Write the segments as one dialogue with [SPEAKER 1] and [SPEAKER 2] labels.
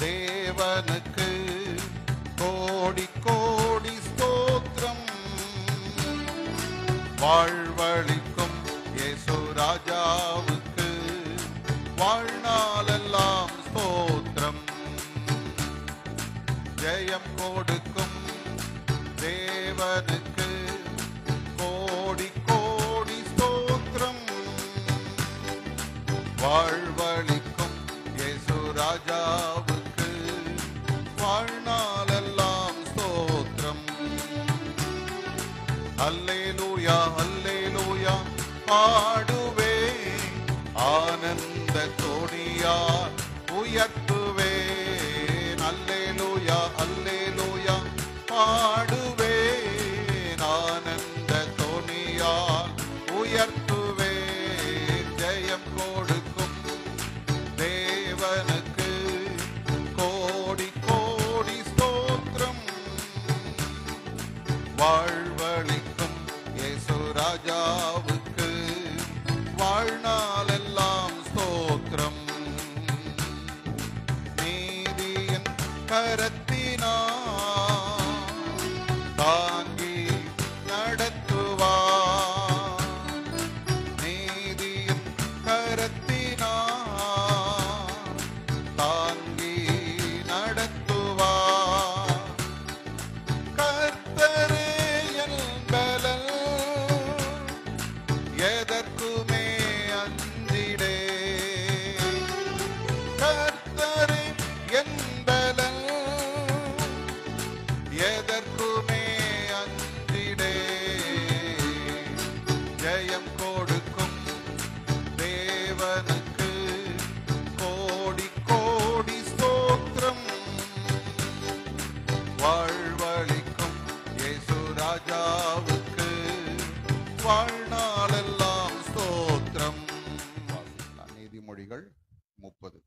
[SPEAKER 1] தேவனுக்கு கோடி கோடி ஸ்தோத்திரம். வாழ்வழிக்கும் இயேசு ராஜாவுக்கு வாழ்நாளெல்லாம் ஸ்தோத்திரம். ஜெயம் கொடுக்கும் தேவனுக்கு கோடி கோடி ஸ்தோத்திரம். வாழ்வழிக்கும் இயேசு ராஜாவுக்கு வாழ்நாளெல்லாம் ஸ்தோத்திரம். அல்லேலூயா அல்லேலூயா பாடுவே, ஆனந்த தோணியார் உயர்த்துவேன். அல்லேலூயா அல்லேலூயா பாடுவேன், ஆனந்த தோணியார் உயர்த்துவேன். ஜெயம் கொடுக்கும் தேவனுக்கு கோடி கோடி ஸ்தோத்திரம். வாழ்வழிக்கும் இயேசு ராஜாவுக்கு வாழ்நாளெல்லாம் ஸ்தோத்திரம். நீதியின் கரத்தினார் தாங்கி நடத்துவார். நீதியின் கரத்தினார் தாங்கி நடத்துவார். கர்த்தரே என் பலன், எதற்குமே அஞ்சிடே. கர்த்தரே என் பலன், எதற்குமே அஞ்சிடே. ஜெயம் கொடுக்கும் தேவனுக்கு கோடி கோடி ஸ்தோத்திரம். வாழ்வழிக்கும் இயேசு ராஜாவுக்கு வாழ்நாளெல்லாம் ஸ்தோத்திரம். நீதிமொழிகள் 30.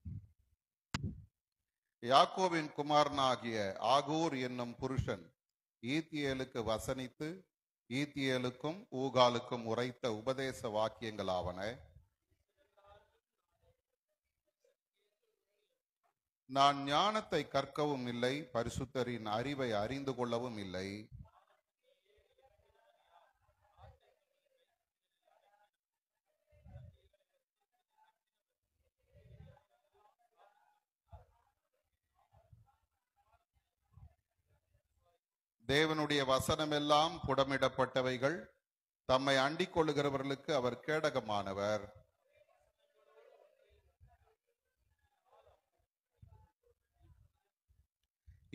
[SPEAKER 1] யாக்கோபின் குமாரனாகிய ஆகூர் என்னும் புருஷன் ஈத்தியேலுக்கு வசனித்து ஈத்தியேலுக்கும் ஊகாலுக்கும் உரைத்த உபதேச வாக்கியங்களாவன. நான் ஞானத்தை கற்கவும் இல்லை, பரிசுத்தரின் அறிவை அறிந்து கொள்ளவும் இல்லை. தேவனுடைய வசனமெல்லாம் புடமிடப்பட்டவைகள், தம்மை அண்டிக் கொள்ளுகிறவர்களுக்கு அவர் கேடகமானவர்.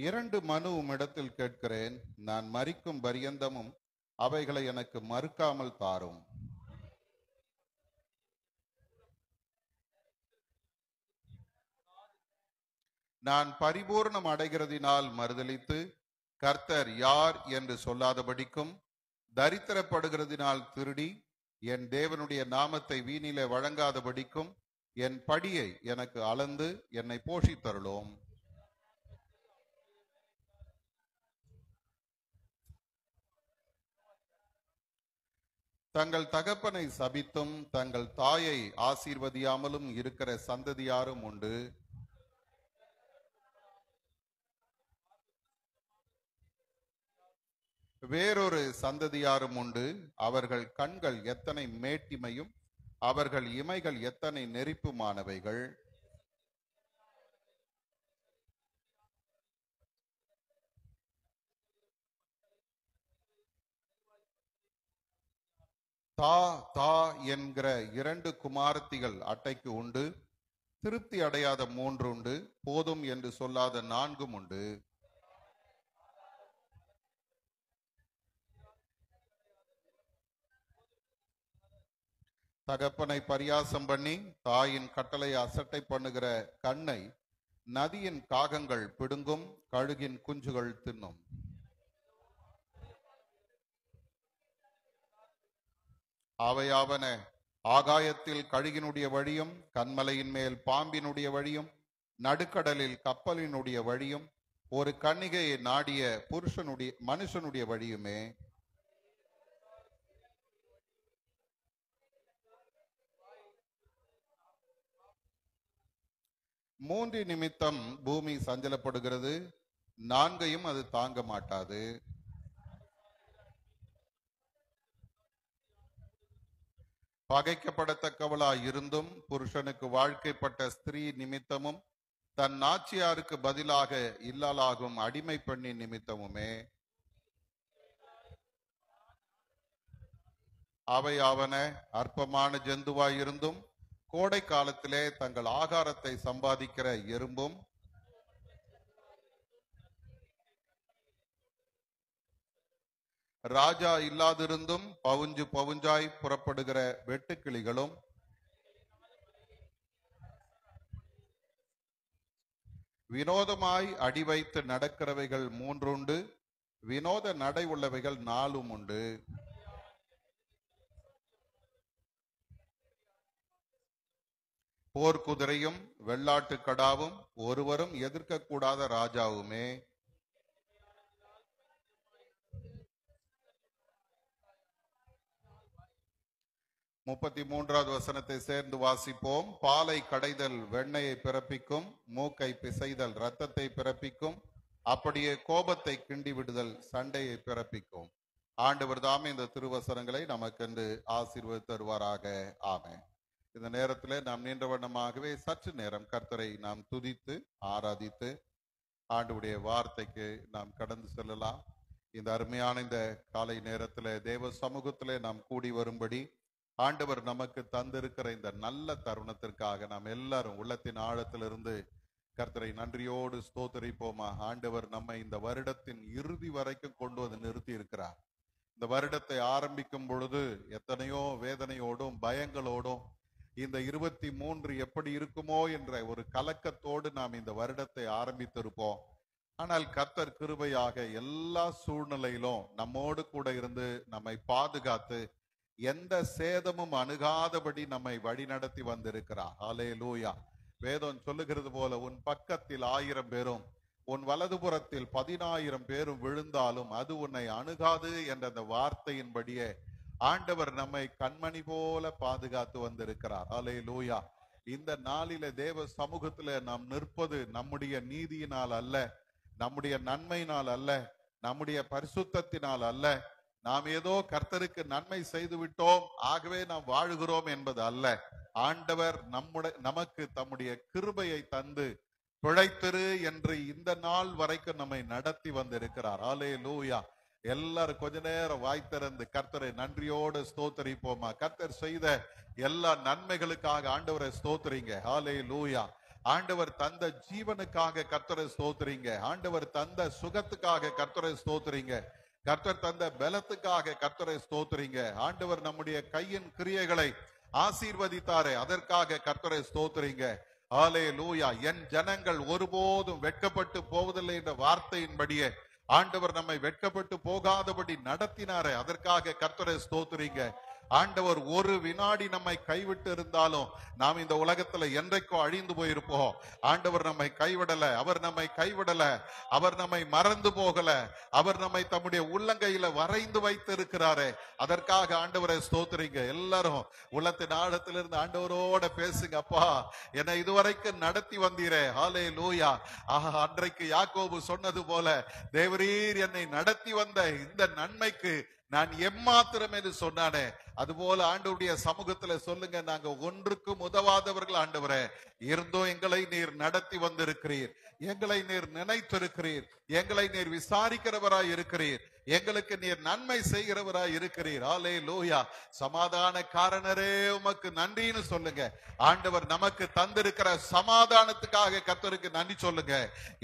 [SPEAKER 1] இரண்டு மனு உம்மிடத்தில் கேட்கிறேன், நான் மரிக்கும் பரியந்தமும் அவைகளை எனக்கு மறுக்காமல் தாரும். நான் பரிபூர்ணம் அடைகிறதினால் மறுதலித்து கர்த்தர் யார் என்று சொல்லாதபடிக்கும், தரித்திரப்படுகிறதினால் திருடி என் தேவனுடைய நாமத்தை வீணிலே வழங்காதபடிக்கும் என் படியை எனக்கு அளந்து என்னை போஷித்தருளோம். தங்கள் தகப்பனை சபித்தும் தங்கள் தாயை ஆசீர்வதியாமலும் இருக்கிற சந்ததியாரும் உண்டு. வேறொரு சந்ததியாரும் உண்டு. அவர்கள் கண்கள் எத்தனை மேட்டிமையும் அவர்கள் இமைகள் எத்தனை நெரிப்புமானவைகள். தா தா என்கிற 2 குமாரத்திகள் அட்டைக்கு உண்டு. திருப்தி அடையாத 3 உண்டு. போதும் என்று சொல்லாத 4 உண்டு. தகப்பனை பரியாசம் பண்ணி தாயின் கட்டளை அசட்டை பண்ணுகிற கண்ணை நதியின் காகங்கள் பிடுங்கும், கழுகின் குஞ்சுகள் தின்னும். அவையாவன, ஆகாயத்தில் கழுகினுடைய வழியும், கண்மலையின் மேல் பாம்பினுடைய வழியும், நடுக்கடலில் கப்பலினுடைய வழியும், ஒரு கன்னிகையை நாடிய மனுஷனுடைய வழியுமே. 3 நிமித்தம் பூமி சஞ்சலப்படுகிறது, 4ஐயும் அது தாங்க மாட்டாது. பகைக்கப்படத்தக்கவளாய் இருந்தும் புருஷனுக்கு வாழ்க்கைப்பட்ட ஸ்திரீ நிமித்தமும் தன் நாச்சியாருக்கு பதிலாக இல்லாலாகும் அடிமை பெண்ணின் நிமித்தமுமே அவையாவன அற்பமான ஜந்துவாய் இருந்தும் கோடை காலத்திலே தங்கள் ஆகாரத்தை சம்பாதிக்கிற எறும்பும் ராஜா இல்லாதிருந்தும் பவுஞ்சு பவுஞ்சாய் புறப்படுகிற வெட்டுக்கிளிகளும் வினோதமாய் அடி வைத்து நடக்கிறவைகள் 3 உண்டு, வினோத நடை உள்ளவைகள் 4 உண்டு. போர்க்குதிரையும் வெள்ளாட்டு கடாவும் ஒருவரும் எதிர்க்கக்கூடாத ராஜாவுமே. 33வது வசனத்தை சேர்ந்து வாசிப்போம். பாலை கடைதல் வெண்ணையை பிறப்பிக்கும், மூக்கை பிசைதல் இரத்தத்தை பிறப்பிக்கும், அப்படியே கோபத்தை கிண்டி விடுதல் சண்டையை பிறப்பிக்கும். ஆண்டவர் தாமே இந்த திருவசனங்களை நமக்கென்று ஆசீர்வதித்து தருவாராக. ஆமென். இந்த நேரத்தில் நாம் நின்ற வண்ணமாகவே சற்று நேரம் கர்த்தரை நாம் துதித்து ஆராதித்து ஆண்டவருடைய வார்த்தைக்கு நாம் கடந்து செல்லலாம். இந்த அருமையான இந்த காலை நேரத்தில் தேவ சமூகத்திலே நாம் கூடி வரும்படி ஆண்டவர் நமக்கு தந்திருக்கிற இந்த நல்ல தருணத்திற்காக நாம் எல்லாரும் உள்ளத்தின் ஆழத்திலிருந்து கர்த்தரை நன்றியோடு ஸ்தோத்தரிப்போமா. ஆண்டவர் நம்மை இந்த வருடத்தின் இறுதி வரைக்கும் கொண்டு வந்து நிறுத்தி இருக்கிறார். இந்த வருடத்தை ஆரம்பிக்கும் பொழுது எத்தனையோ வேதனையோடும் பயங்களோடும் இந்த 23 எப்படி இருக்குமோ என்ற ஒரு கலக்கத்தோடு நாம் இந்த வருடத்தை ஆரம்பித்திருப்போம். ஆனால் கர்த்தர் கிருபையாக எல்லா சூழ்நிலையிலும் நம்மோடு கூட இருந்து நம்மை பாதுகாத்து எந்த சேதமும் அணுகாதபடி நம்மை வழிநடத்தி வந்திருக்கிறார். ஹல்லேலூயா. வேதம் சொல்லுகிறது போல, உன் பக்கத்தில் 1000 பேரும் உன் வலதுபுறத்தில் 10,000 பேரும் விழுந்தாலும் அது உன்னை அணுகாது என்ற அந்த வார்த்தையின்படியே ஆண்டவர் நம்மை கண்மணி போல பாதுகாத்து வந்திருக்கிறார். ஹல்லேலூயா. இந்த நாளில தேவ சமூகத்துல நாம் நிற்பது நம்முடைய நீதியினால் அல்ல, நம்முடைய நன்மையினால் அல்ல, நம்முடைய பரிசுத்தத்தினால் அல்ல, நாம் ஏதோ கர்த்தருக்கு நன்மை செய்து விட்டோம் ஆகவே நாம் வாழுகிறோம் என்பது அல்ல. ஆண்டவர் நமக்கு தம்முடைய கிருபையை தந்து பிழைத்திரு என்று இந்த நாள் வரைக்கும் நம்மை நடத்தி வந்திருக்கிறார். ஹல்லேலூயா. எல்லாரும் கொஞ்ச நேரம் வாய் திறந்து கர்த்தரை நன்றியோடு ஸ்தோத்தரிப்போமா. கர்த்தர் செய்த எல்லா நன்மைகளுக்காக ஆண்டவரை ஸ்தோத்தரிங்க. ஹல்லேலூயா. ஆண்டவர் தந்த ஜீவனுக்காக கர்த்தரை ஸ்தோத்தரிங்க. ஆண்டவர் தந்த சுகத்துக்காக கர்த்தரை ஸ்தோத்தரிங்க. கர்த்தர் தந்த பலத்துக்காக கர்த்தரை ஸ்தோத்தரிங்க. ஆண்டவர் நம்முடைய கையின் கிரியைகளை ஆசீர்வதித்தாரே அதற்காக கர்த்தரை ஸ்தோத்தரிங்க. ஹல்லேலூயா. என் ஜனங்கள் ஒருபோதும் வெட்கப்பட்டு போவதில்லை என்ற வார்த்தையின்படியே ஆண்டவர் நம்மை வெட்கப்பட்டு போகாதபடி நடத்தினாரே அதற்காக கர்த்தரை ஸ்தோத்திரிங்க. ஆண்டவர் ஒரு வினாடி நம்மை கைவிட்டு இருந்தாலும் நாம் இந்த உலகத்துல என்றைக்கோ அழிந்து போயிருப்போம். ஆண்டவர் நம்மை கைவிடல, அவர் நம்மை கைவிடல, அவர் நம்மை மறந்து போகல, அவர் நம்மை தம்முடைய உள்ளங்கையில வரைந்து வைத்து இருக்கிறாரே அதற்காக ஆண்டவரை ஸ்தோத்திரிங்க. எல்லாரும் உள்ளத்தின் ஆழத்திலிருந்து ஆண்டவரோட பேசுங்க. அப்பா, என்னை இதுவரைக்கும் நடத்தி வந்தீரே. ஹல்லேலூயா. அன்றைக்கு யாக்கோபு சொன்னது போல, தேவரீர் என்னை நடத்தி வந்த இந்த நன்மைக்கு நான் எம்மாத்திரம் என்று சொன்னானே அதுபோல ஆண்டவருடைய சமூகத்துல சொல்லுங்க, நாங்க ஒன்றுக்கும் உதவாதவர்கள் ஆண்டவரே, இருந்தும் எங்களை நீர் நடத்தி வந்திருக்கிறீர், எங்களை நீர் நினைத்திருக்கிறீர், எங்களை நீர் விசாரிக்கிறவராய் இருக்கிறீர், எங்களுக்கு நீர் நன்மை செய்கிறவராய் இருக்கிறீர். ஹல்லேலூயா. சமாதான காரணரே உமக்கு நன்றின்னு சொல்லுங்க. ஆண்டவர் நமக்கு தந்திருக்கிற சமாதானத்துக்காக கர்த்தருக்கு நன்றி சொல்லுங்க.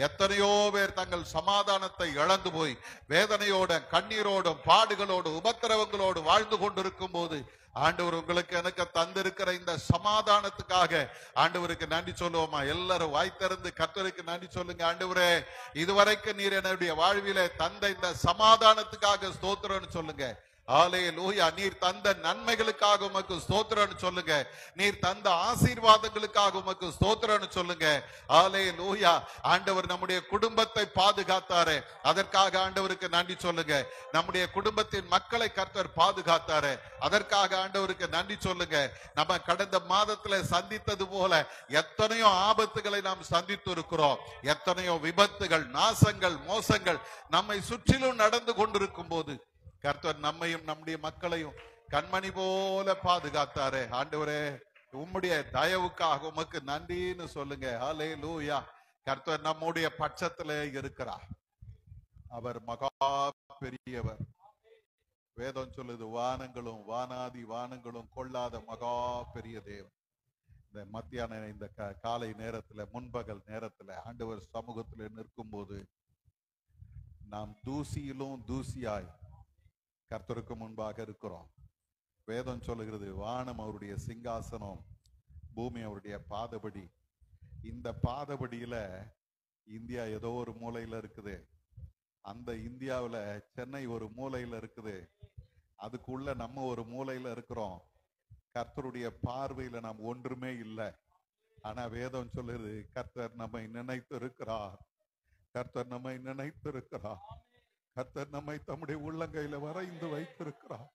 [SPEAKER 1] எத்தனையோ பேர் தங்கள் சமாதானத்தை இழந்து போய் வேதனையோட கண்ணீரோடும் பாடுகளோடு உபத்திரவங்களோடு வாழ்ந்து கொண்டிருக்கும் போது ஆண்டவர் உங்களுக்கு எனக்கு தந்திருக்கிற இந்த சமாதானத்துக்காக ஆண்டவருக்கு நன்றி சொல்லுவோமா. எல்லாரும் வாய் திறந்து கர்த்தருக்கு நன்றி சொல்லுங்க. ஆண்டவரே, இதுவரைக்கும் நீர் என்னுடைய வாழ்விலே தந்த இந்த சமாதானத்துக்காக ஸ்தோத்திரம்னு சொல்லுங்க. ஹல்லேலூயா. நீர் தந்த நன்மைகளுக்காக உமக்கு ஸ்தோத்திரம்னு சொல்லுங்க. நீர் தந்த ஆசீர்வாதங்களுக்காக உமக்கு ஸ்தோத்திரம்னு சொல்லுங்க. ஹல்லேலூயா. ஆண்டவர் நம்முடைய குடும்பத்தை பாதுகாத்தாரே, அதற்காக ஆண்டவருக்கு நன்றி சொல்லுங்க. நம்முடைய குடும்பத்தின் மக்களை கர்த்தர் பாதுகாத்தாரே, அதற்காக ஆண்டவருக்கு நன்றி சொல்லுங்க. நம்ம கடந்த மாதத்துல சந்தித்தது போல எத்தனையோ ஆபத்துகளை நாம் சந்தித்து இருக்கிறோம். எத்தனையோ விபத்துகள், நாசங்கள், மோசங்கள் நம்மை சுற்றிலும் நடந்து கொண்டிருக்கும் போது கர்த்தர் நம்மையும் நம்முடைய மக்களையும் கண்மணி போல பாதுகாத்தாரே. ஆண்டவரே, உம்முடைய தயவுக்காக உமக்கு நன்றின்னு சொல்லுங்க. ஹல்லேலூயா. கர்த்தர் நம்முடைய பட்சத்திலே இருக்கிறார். அவர் மகா பெரியவர். வேதம் சொல்லுது, வானங்களும் வானாதி வானங்களும் கொள்ளாத மகா பெரிய தேவன். இந்த மத்தியான இந்த காலை நேரத்துல, முன்பகல் நேரத்துல ஆண்டவர் சமூகத்துல நிற்கும் போது நாம் தூசியிலும் தூசியாய் கர்த்தருக்கு முன்பாக இருக்கிறோம். வேதம் சொல்லுகிறது, வானம் அவருடைய சிங்காசனம், பூமி அவருடைய பாதபடி. இந்த பாதபடியில இந்தியா ஏதோ ஒரு மூலையில இருக்குது. அந்த இந்தியாவுல சென்னை ஒரு மூலையில இருக்குது. அதுக்குள்ள நம்ம ஒரு மூலையில இருக்கிறோம். கர்த்தருடைய பார்வையில நாம் ஒன்றுமே இல்லை. ஆனா வேதம் சொல்லுது, கர்த்தர் நம்மை நினைத்து இருக்கிறார். கர்த்தர் நம்மை நினைத்து இருக்கிறார். கர்த்தர் நம்மை தம்முடைய உள்ளங்கையில வரைந்து வைத்திருக்கிறார்.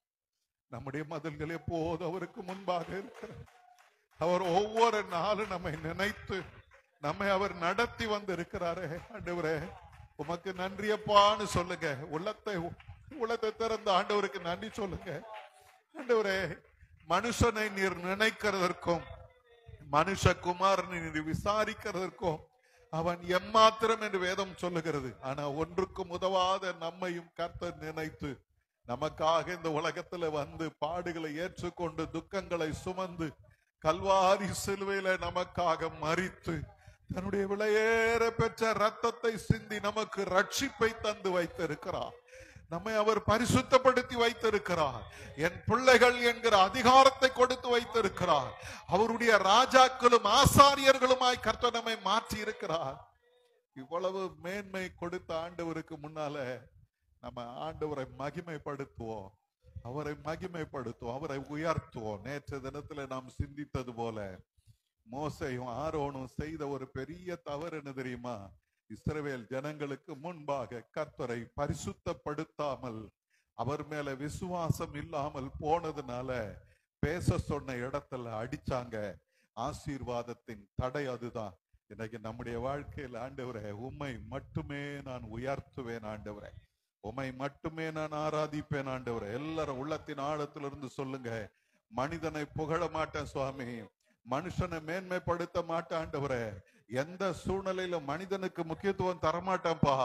[SPEAKER 1] நம்முடைய மதில்கள் எப்போது அவருக்கு முன்பாக இருக்கிறார். அவர் ஒவ்வொரு நாளும் நம்மை நினைத்து நம்மை அவர் நடத்தி வந்து இருக்கிறாரே. ஆண்டவரே, உமக்கு நன்றியப்பான்னு சொல்லுங்க. உள்ளத்தை திறந்த ஆண்டவருக்கு நன்றி சொல்லுங்க. ஆண்டவரே, மனுஷனை நீர் நினைக்கிறதற்கும் மனுஷகுமாரனை நீர் விசாரிக்கிறதற்கும் அவன் எம்மாத்திரம் என்று வேதம் சொல்லுகிறது. ஆனா ஒன்றுக்கும் உதவாத நம்மையும் கர்த்தர் நினைத்து நமக்காக இந்த உலகத்துல வந்து பாடுகளை ஏற்றுக்கொண்டு துக்கங்களை சுமந்து கல்வாரி சிலுவையில நமக்காக மரித்து தன்னுடைய விலையேற பெற்ற ரத்தத்தை சிந்தி நமக்கு ரட்சிப்பை தந்து வைத்திருக்கிறார். நம்மை அவர் பரிசுத்தப்படுத்தி வைத்திருக்கிறார். என் பிள்ளைகள் என்கிற அதிகாரத்தை கொடுத்து வைத்திருக்கிறார். அவருடைய ராஜாக்களும் ஆசாரியர்களுமாய் கர்த்தர் நம்மை மாற்றி இருக்கிறார். இவ்வளவு மேன்மை கொடுத்த ஆண்டவருக்கு முன்னால நம்ம ஆண்டவரை மகிமைப்படுத்துவோம், அவரை மகிமைப்படுத்துவோம், அவரை உயர்த்துவோம். நேற்று தினத்துல நாம் சிந்தித்தது போல மோசேயும் ஆரோனும் செய்த ஒரு பெரிய தவறு என்ன தெரியுமா? இஸ்ரவேல் ஜனங்களுக்கு முன்பாக கர்த்தரை பரிசுத்தப்படுத்தாமல் அவர் மேல விசுவாசம் இல்லாமல் போனதுனால பேச சொன்ன இடத்துல அடிச்சாங்க. ஆசீர்வாதத்தின் தடை அதுதான். இன்னைக்கு நம்முடைய வாழ்க்கையில் ஆண்டவரே, உம்மை மட்டுமே நான் உயர்த்துவேன் ஆண்டவரே, உம்மை மட்டுமே நான் ஆராதிப்பேன் ஆண்டவரே. எல்லாரும் உள்ளத்தின் ஆழத்திலிருந்து சொல்லுங்க, மனிதனை புகழ மாட்டேன் சுவாமி, மனுஷனை மேன்மைப்படுத்த மாட்டேன் ஆண்டவரே, எந்த சூழ்நிலையிலும் மனிதனுக்கு முக்கியத்துவம் தரமாட்டேன்பா,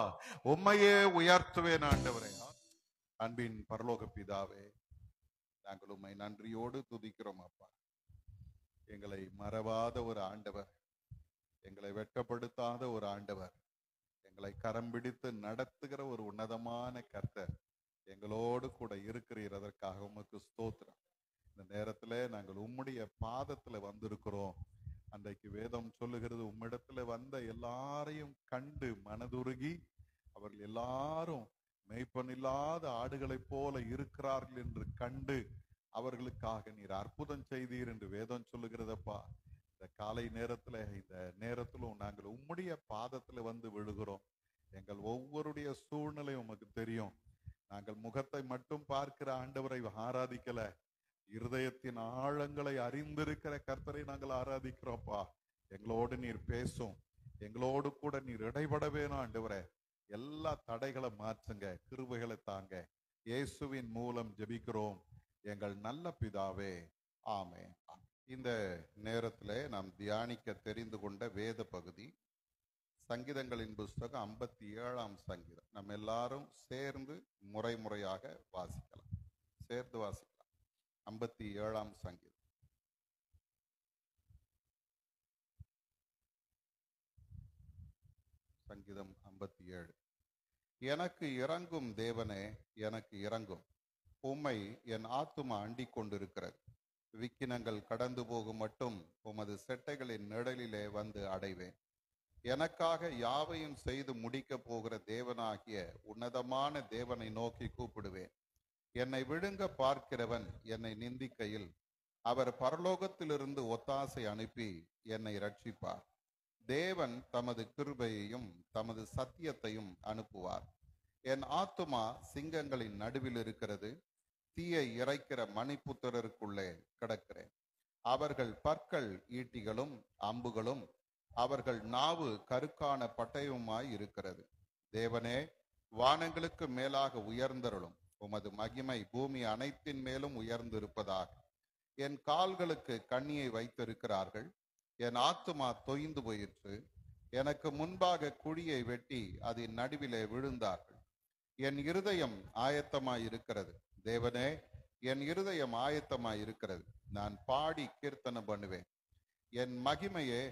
[SPEAKER 1] உம்மையே உயர்த்துவேன் ஆண்டவரே. அன்பின் பரலோக பிதாவே, நாங்கள் உம்மை நன்றியோடு துதிக்கிறோம் அப்பா. எங்களை மறவாத ஒரு ஆண்டவர், எங்களை வெட்கப்படுத்தாத ஒரு ஆண்டவர், எங்களை கரம் பிடித்து நடத்துகிற ஒரு உன்னதமான கர்த்தர் எங்களோடு கூட இருக்கிறீர். அதற்காக உமக்கு ஸ்தோத்திரம். இந்த நேரத்துல நாங்கள் உம்முடைய பாதத்துல வந்திருக்கிறோம். அன்றைக்கு வேதம் சொல்லுகிறது, உம்மிடத்துல வந்த எல்லாரையும் கண்டு மனதுருகி அவர்கள் எல்லாரும் மெய்ப்பனில்லாத ஆடுகளைப் போல இருக்கிறார்கள் என்று கண்டு அவர்களுக்காக நீர் அற்புதம் செய்தீர் என்று வேதம் சொல்லுகிறதப்பா. இந்த காலை நேரத்துல, இந்த நேரத்திலும் நாங்கள் உம்முடைய பாதத்துல வந்து விழுகிறோம். எங்கள் ஒவ்வொருடைய சூழ்நிலை உமக்கு தெரியும். நாங்கள் முகத்தை மட்டும் பார்க்கிற ஆண்டவரை ஆராதிக்கல, இருதயத்தின் ஆழங்களை அறிந்திருக்கிற கர்த்தரை நாங்கள் ஆராதிக்கிறோம்ப்பா. எங்களோடு நீர் பேசும், எங்களோடு கூட நீர் இடைபட வேணும் ஆண்டவரே. எல்லா தடைகளை மாற்றுங்க, கிருபைகளை தாங்க. இயேசுவின் மூலம் ஜெபிக்கிறோம் எங்கள் நல்ல பிதாவே, ஆமென். இந்த நேரத்தில் நாம் தியானிக்க தெரிந்து கொண்ட வேத பகுதி சங்கீதங்களின் புஸ்தகம் 57ஆம் சங்கீதம். நம்ம எல்லாரும் சேர்ந்து முறையாக வாசிக்கலாம். சேர்ந்து வாசிக்கலாம். 57ஆம் சங்கீதம். சங்கீதம் 57. எனக்கு இறங்கும் தேவனே, எனக்கு இறங்கும். உம்மை என் ஆத்துமா அண்டிக் கொண்டிருக்கிறது. விக்கினங்கள் கடந்து போகும் மட்டும் உமது செட்டைகளின் நிழலிலே வந்து அடைவேன். எனக்காக யாவையும் செய்து முடிக்க போகிற தேவனாகிய உன்னதமான தேவனை நோக்கி கூப்பிடுவேன். என்னை விழுங்க பார்க்கிறவன் என்னை நிந்திக்கையில் அவர் பரலோகத்திலிருந்து ஒத்தாசை அனுப்பி என்னை ரட்சிப்பார். தேவன் தமது கிருபையையும் தமது சத்தியத்தையும் அனுப்புவார். என் ஆத்துமா சிங்கங்களின் நடுவில் இருக்கிறது. தீயை இறைக்கிற மணிப்புத்திரருக்குள்ளே கிடக்கிறேன். அவர்கள் பற்கள் ஈட்டிகளும் அம்புகளும், அவர்கள் நாவு கருக்கான பட்டயமுமாய் இருக்கிறது. தேவனே, வானங்களுக்கு மேலாக உயர்ந்தருளும். உமது மகிமை பூமி அனைத்தின் மேலும் உயர்ந்திருப்பதாக. என் கால்களுக்கு கண்ணியை வைத்திருக்கிறார்கள். என் ஆத்துமா தொய்ந்து போயிற்று. எனக்கு முன்பாக குழியை வெட்டி அதன் நடுவிலே விழுந்தார்கள். என் இருதயம் ஆயத்தமாய் இருக்கிறது. தேவனே, என் இருதயம் ஆயத்தமாய் இருக்கிறது. நான் பாடி கீர்த்தனம் பண்ணுவேன். என் மகிமையே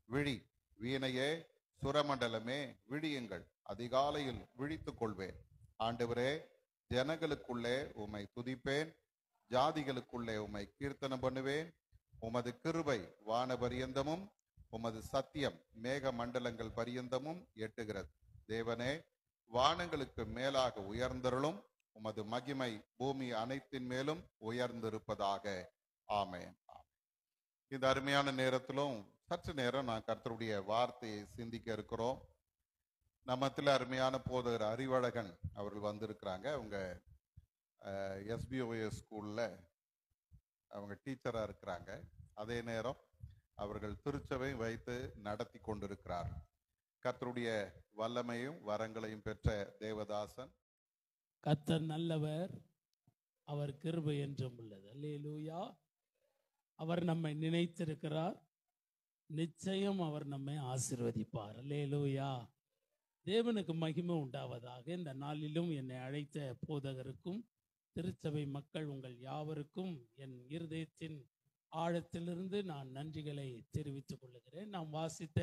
[SPEAKER 1] விழி, வீணையே சுரமண்டலமே விழியுங்கள். அதிகாலையில் விழித்துக் கொள்வேன். ஆண்டவரே, ஜனங்களுக்குள்ளே உம்மை துதிப்பேன். ஜாதிகளுக்குள்ளே உம்மை கீர்த்தனம் பண்ணுவேன். உமது கிருபை வான பரியந்தமும் உமது சத்தியம் மேக மண்டலங்கள் பரியந்தமும் எட்டுகிறது. தேவனே, வானங்களுக்கு மேலாக உயர்ந்தருளும். உமது மகிமை பூமி அனைத்தின் மேலும் உயர்ந்திருப்பதாக. ஆமென். இந்த அருமையான நேரத்திலும் சற்று நேரம் நான் கர்த்தருடைய வார்த்தையை சிந்திக்க இருக்கிறோம். நம்மத்தில் அருமையான போதகர் அறிவழகன் அவர்கள் வந்திருக்கிறாங்க. அவங்க SBOS ஸ்கூல்ல அவங்க டீச்சரா இருக்கிறாங்க. அதே நேரம் அவர்கள் திருச்சபை வைத்து நடத்தி கொண்டிருக்கிறார். கர்த்தருடைய வல்லமையும் வரங்களையும் பெற்ற தேவதாசன்.
[SPEAKER 2] கர்த்தர் நல்லவர், அவர் கிருபை என்றும் உள்ளது. அல்லேலூயா. அவர் நம்மை நினைத்திருக்கிறார். நிச்சயம் அவர் நம்மை ஆசீர்வதிப்பார். அல்லேலூயா. தேவனுக்கு மகிமை உண்டாவதாக. இந்த நாளிலும் என்னை அழைத்த போதகருக்கும் திருச்சபை மக்கள் உங்கள் யாவருக்கும் என் இருதயத்தின் ஆழத்திலிருந்து நான் நன்றிகளை தெரிவித்துக் கொள்கிறேன். நாம் வாசித்த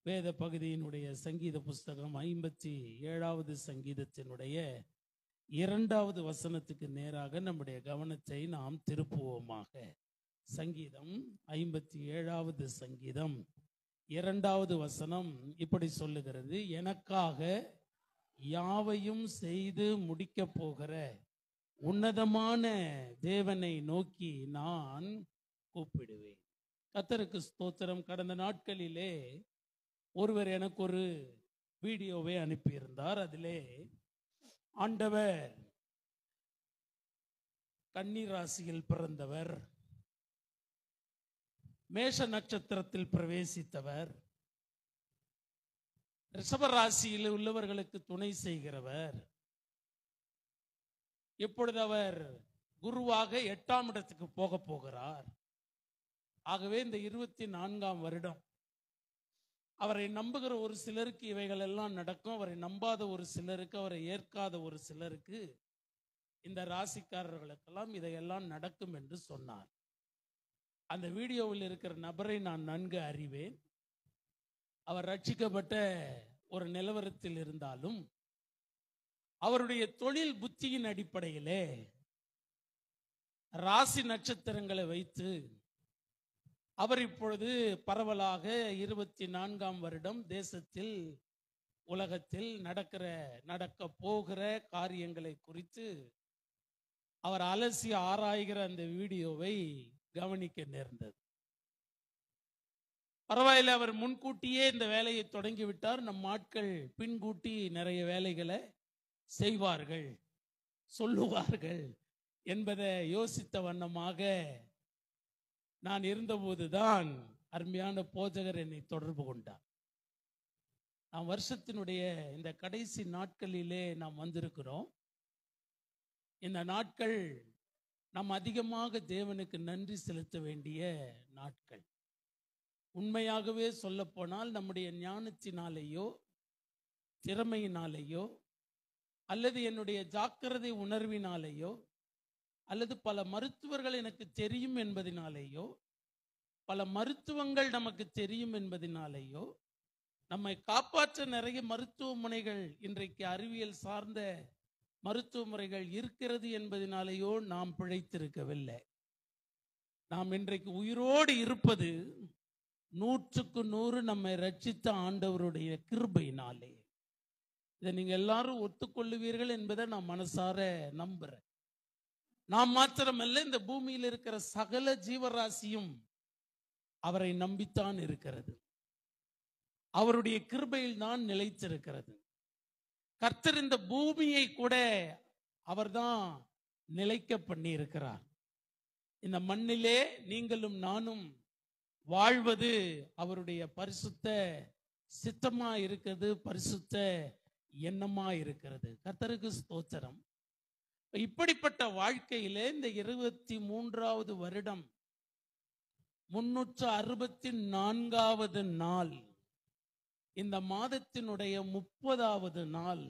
[SPEAKER 2] வேத பகுதியினுடைய சங்கீத புஸ்தகம் 57வது சங்கீதத்தினுடைய 2வது வசனத்துக்கு நேராக நம்முடைய கவனத்தை நாம் திருப்புவோமாக. சங்கீதம் 57வது சங்கீதம் 2வது வசனம் இப்படி சொல்லுகிறது: எனக்காக யாவையும் செய்து முடிக்க போகிற உன்னதமான தேவனை நோக்கி நான் கூப்பிடுவேன். கர்த்தருக்கு ஸ்தோத்திரம். கடந்த நாட்களிலே ஒருவர் எனக்கு ஒரு வீடியோவை அனுப்பியிருந்தார். அதிலே ஆண்டவர் கன்னி ராசியில் பிறந்தவர், மேஷ நட்சத்திரத்தில் பிரவேசித்தவர், ரிஷப ராசியில் உள்ளவர்களுக்கு துணை செய்கிறவர், இப்பொழுது அவர் குருவாக 8ஆம் இடத்துக்கு போக போகிறார். ஆகவே இந்த 24ஆம் வருடம் அவரை நம்புகிற ஒரு சிலருக்கு இவைகள் எல்லாம் நடக்கும். அவரை நம்பாத ஒரு சிலருக்கு, அவரை ஏற்காத ஒரு சிலருக்கு, இந்த ராசிக்காரர்களுக்கெல்லாம் இதையெல்லாம் நடக்கும் என்று சொன்னார். அந்த வீடியோவில் இருக்கிற நபரை நான் நன்கு அறிவேன். அவர் ரட்சிக்கப்பட்ட ஒரு நிலவரத்தில் இருந்தாலும் அவருடைய தொழில் புத்தியின் அடிப்படையிலே ராசி நட்சத்திரங்களை வைத்து அவர் இப்பொழுது பரவலாக 24ஆம் வருடம் தேசத்தில் உலகத்தில் நடக்க போகிற காரியங்களை குறித்து அவர் அலசி ஆராய்கிற அந்த வீடியோவை கவனிக்க நேர்ந்தது. பரவாயில்லை, அவர் முன்கூட்டியே இந்த வேலையை தொடங்கிவிட்டார். நம் ஆட்கள் பின்கூட்டி நிறைய வேலைகளை செய்வார்கள், சொல்லுவார்கள் என்பதை யோசித்த வண்ணமாக நான் இருந்தபோதுதான் அருமையான போதகர் என்னை தொடர்பு கொண்டார். நாம் வருஷத்தினுடைய இந்த கடைசி நாட்களிலே நாம் வந்திருக்கிறோம். இந்த நாட்கள் நாம் அதிகமாக தேவனுக்கு நன்றி செலுத்த வேண்டிய நாட்கள். உண்மையாகவே சொல்ல போனால் நம்முடைய ஞானத்தினாலேயோ திறமையினாலேயோ அல்லது என்னுடைய ஜாக்கிரதை உணர்வினாலேயோ அல்லது பல மருத்துவர்கள் எனக்கு தெரியும் என்பதினாலேயோ பல மருத்துவங்கள் நமக்கு தெரியும் என்பதினாலேயோ நம்மை காப்பாற்ற நிறைய மருத்துவமனைகள் இன்றைக்கு அறிவியல் சார்ந்த மருத்துவ முறைகள் இருக்கிறது என்பதினாலேயோ நாம் பிழைத்திருக்கவில்லை. நாம் இன்றைக்கு உயிரோடு இருப்பது 100க்கு 100 நம்மை ரட்சித்த ஆண்டவருடைய கிருபையினாலே. இதை நீங்க எல்லாரும் ஒத்துக்கொள்ளுவீர்கள் என்பதை நான் மனசார நம்புறேன். நாம் மாத்திரமல்ல, இந்த பூமியில் இருக்கிற சகல ஜீவராசியும் அவரை நம்பித்தான் இருக்கிறது. அவருடைய கிருபையில் தான் நிலைத்திருக்கிறது. கர்த்தர் இந்த பூமியை கூட அவர்தான் நிலைக்க பண்ணி இருக்கிறார். இந்த மண்ணிலே நீங்களும் நானும் வாழ்வது அவருடைய பரிசுத்த சித்தமா இருக்கிறது, பரிசுத்த எண்ணமா இருக்கிறது. கர்த்தருக்கு ஸ்தோத்திரம். இப்படிப்பட்ட வாழ்க்கையிலே இந்த 23வது வருடம் 364வது நாள், இந்த மாதத்தினுடைய 30வது நாள்,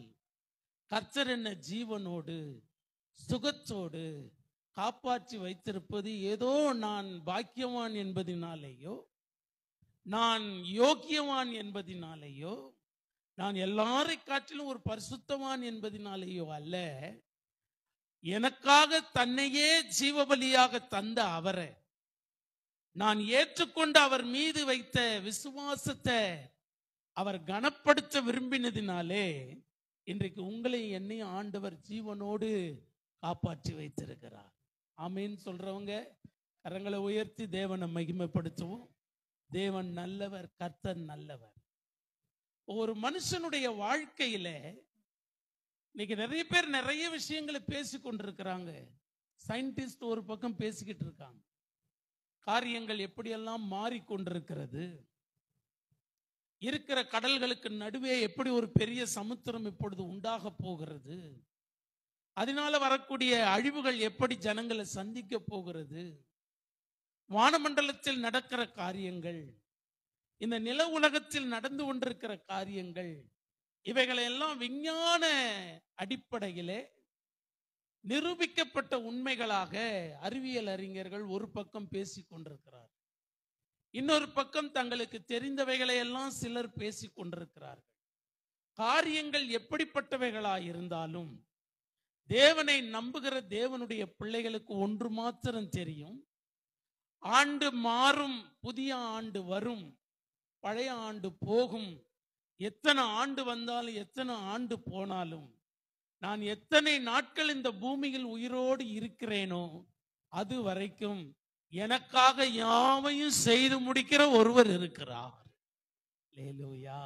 [SPEAKER 2] கர்த்தர் என்ன ஜீவனோடு சுகத்தோடு காப்பாற்றி வைத்திருப்பது ஏதோ நான் பாக்கியவான் என்பதினாலேயோ, நான் யோக்கியவான் என்பதினாலேயோ, நான் எல்லாரை காட்டிலும் ஒரு பரிசுத்தவான் என்பதினாலேயோ அல்ல. எனக்காக தன்னையே ஜீவபலியாக தந்த அவரை நான் ஏற்றுக்கொண்டு அவர் மீது வைத்த விசுவாசத்தை அவர் கனப்படுத்த விரும்பினதினாலே இன்றைக்கு உங்களை என்னையும் ஆண்டவர் ஜீவனோடு காப்பாற்றி வைத்திருக்கிறார். ஆமீன் சொல்றவங்க கரங்களை உயர்த்தி தேவனை மகிமைப்படுத்துவோம். தேவன் நல்லவர், கர்த்தர் நல்லவர். ஒரு மனுஷனுடைய வாழ்க்கையில இன்னைக்கு நிறைய பேர் நிறைய விஷயங்களை பேசி கொண்டிருக்கிறாங்க. சயின்டிஸ்ட் ஒரு பக்கம் பேசிக்கிட்டு இருக்காங்க, காரியங்கள் எப்படியெல்லாம் மாறிக்கொண்டிருக்கிறது, இருக்கிற கடல்களுக்கு நடுவே எப்படி ஒரு பெரிய சமுத்திரம் இப்பொழுது உண்டாக போகிறது, அதனால வரக்கூடிய அழிவுகள் எப்படி ஜனங்களை சந்திக்க போகிறது, வானமண்டலத்தில் நடக்கிற காரியங்கள், இந்த நில உலகத்தில் நடந்து கொண்டிருக்கிற காரியங்கள், இவைகளை எல்லாம் விஞ்ஞான அடிப்படையிலே நிரூபிக்கப்பட்ட உண்மைகளாக அறிவியல் அறிஞர்கள் ஒரு பக்கம் பேசிக் கொண்டிருக்கிறார். இன்னொரு பக்கம் தங்களுக்கு தெரிந்தவைகளை எல்லாம் சிலர் பேசிக் கொண்டிருக்கிறார்கள். காரியங்கள் எப்படிப்பட்டவைகளாயிருந்தாலும் தேவனை நம்புகிற தேவனுடைய பிள்ளைகளுக்கு ஒன்று மாத்திரம் தெரியும். ஆண்டு மாறும், புதிய ஆண்டு வரும், பழைய ஆண்டு போகும். எத்தனை ஆண்டு வந்தாலும் எத்தனை ஆண்டு போனாலும் நான் எத்தனை நாட்கள் இந்த பூமியில் உயிரோடு இருக்கிறேனோ அது வரைக்கும் எனக்காக யாவையும் செய்து முடிக்கிற ஒருவர் இருக்கிறார். அல்லேலூயா.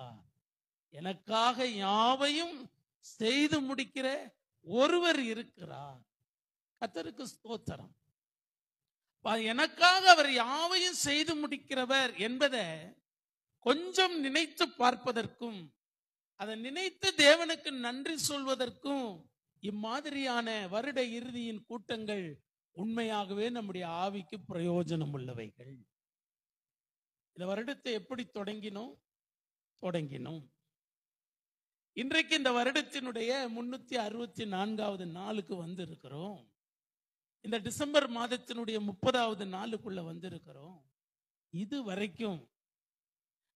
[SPEAKER 2] எனக்காக யாவையும் செய்து முடிக்கிற ஒருவர் இருக்கிறார். கர்த்தருக்கு ஸ்தோத்திரம். எனக்காக அவர் யாவையும் செய்து முடிக்கிறவர் என்பதை கொஞ்சம் நினைத்து பார்ப்பதற்கும், அதை நினைத்து தேவனுக்கு நன்றி சொல்வதற்கும் இம்மாதிரியான வருட இறுதியின் கூட்டங்கள் உண்மையாகவே நம்முடைய ஆவிக்கு பிரயோஜனம் உள்ளவைகள். இந்த வருடத்தை எப்படி தொடங்கினோம். இன்றைக்கு இந்த வருடத்தினுடைய 364வது நாளுக்கு வந்து இருக்கிறோம். இந்த டிசம்பர் மாதத்தினுடைய 30வது நாளுக்குள்ள வந்திருக்கிறோம். இது வரைக்கும்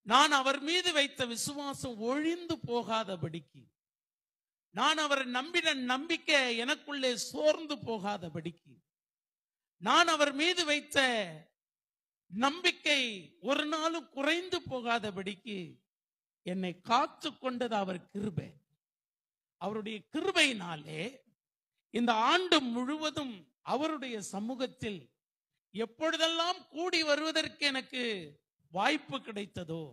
[SPEAKER 2] நான் அவர் மீது வைத்த விசுவாசம் ஒழிந்து போகாதபடிக்கு, நான் அவரை நம்பின நம்பிக்கை எனக்குள்ளே சோர்ந்து போகாதபடிக்கு, நான் அவர் மீது வைத்த நம்பிக்கை ஒரு நாளும் குறைந்து போகாதபடிக்கு என்னை காத்து கொண்டது அவர் கிருபை. அவருடைய கிருபையினாலே இந்த ஆண்டு முழுவதும் அவருடைய சமூகத்தில் எப்பொழுதெல்லாம் கூடி வருவதற்கு எனக்கு வாய்ப்பு கிடைத்ததோ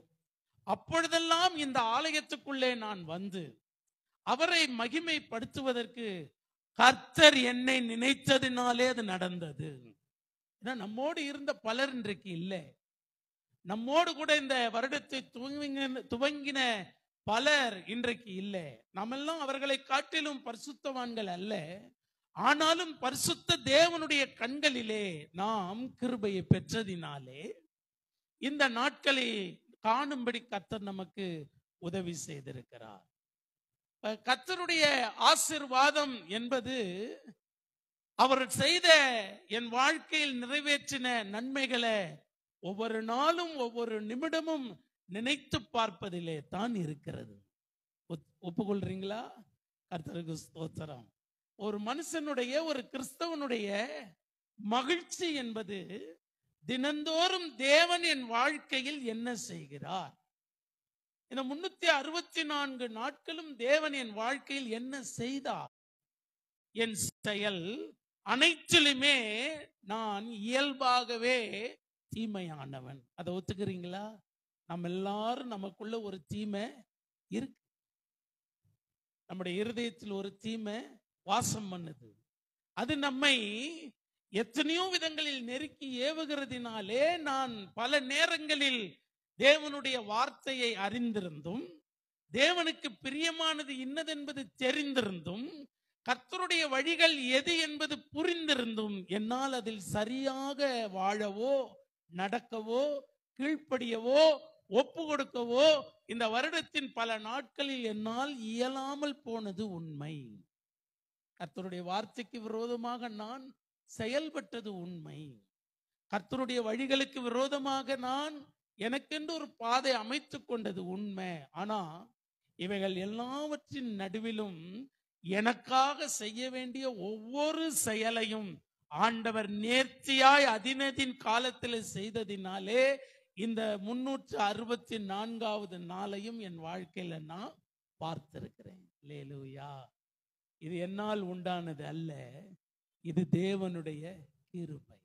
[SPEAKER 2] அப்பொழுதெல்லாம் இந்த ஆலயத்துக்குள்ளே நான் வந்து அவரை மகிமைப்படுத்துவதற்கு கர்த்தர் என்னை நினைத்ததினாலே அது நடந்தது. நம்மோடு இருந்த பலர் இன்றைக்கு இல்லை. நம்மோடு கூட இந்த வருடத்தை துவங்கின பலர் இன்றைக்கு இல்லை. நம்மெல்லாம் அவர்களை காட்டிலும் பரிசுத்தவான்கள் அல்ல. ஆனாலும் பரிசுத்த தேவனுடைய கண்களிலே நாம் கிருபையை பெற்றதினாலே இந்த நாட்களை காணும்படி கர்த்தர் நமக்கு உதவி செய்திருக்கிறார். கர்த்தருடைய ஆசீர்வாதம் என்பது அவர் செய்த என் வாழ்க்கையில் நிறைவேற்றின நன்மைகளை ஒவ்வொரு நாளும் ஒவ்வொரு நிமிடமும் நினைத்து பார்ப்பதிலே தான் இருக்கிறது. ஒப்புக்கொள்றீங்களா? கர்த்தருக்கு ஸ்தோத்திரம். ஒரு மனுஷனுடைய, ஒரு கிறிஸ்தவனுடைய மகிழ்ச்சி என்பது தினந்தோறும் தேவன் என் வாழ்க்கையில் என்ன செய்கிறார், இந்த 364 நாட்களும் தேவன் என் வாழ்க்கையில் என்ன செய்தார், என் செயல் அனைத்திலுமே நான் இயல்பாகவே தீமையானவன். அதை ஒத்துக்கிறீங்களா? நம்ம எல்லாரும் நமக்குள்ள ஒரு தீமை இருக்கு. நம்முடைய இருதயத்தில் ஒரு தீமை வாசம் பண்ணுது. அது நம்மை எத்தனையோ விதங்களில் நெருக்கி ஏவுகிறதினாலே நான் பல நேரங்களில் தேவனுடைய வார்த்தையை அறிந்திருந்தும், தேவனுக்கு பிரியமானது இன்னதென்பது தெரிந்திருந்தும், கர்த்தருடைய வழிகள் எது என்பது புரிந்திருந்தும் என்னால் அதில் சரியாக வாழவோ நடக்கவோ கீழ்ப்படியவோ ஒப்பு கொடுக்கவோ இந்த வருடத்தின் பல நாட்களில் என்னால் இயலாமல் போனது உண்மை. கர்த்தருடைய வார்த்தைக்கு விரோதமாக நான் செயல்பட்டது உண்மை. கர்த்தருடைய வழிகளுக்கு விரோதமாக நான் எனக்கென்று ஒரு பாதை அமைத்துக் கொண்டது உண்மை. ஆனா இவைகள் எல்லாவற்றின் நடுவிலும் எனக்காக செய்ய வேண்டிய ஒவ்வொரு செயலையும் ஆண்டவர் நேர்த்தியாய் அதினதின் காலத்தில் செய்ததினாலே இந்த 364வது நாளையும் என் வாழ்க்கையில நான் பார்த்திருக்கிறேன். அல்லேலூயா. இது என்னால் உண்டானது அல்ல, இது தேவனுடைய கிருபை.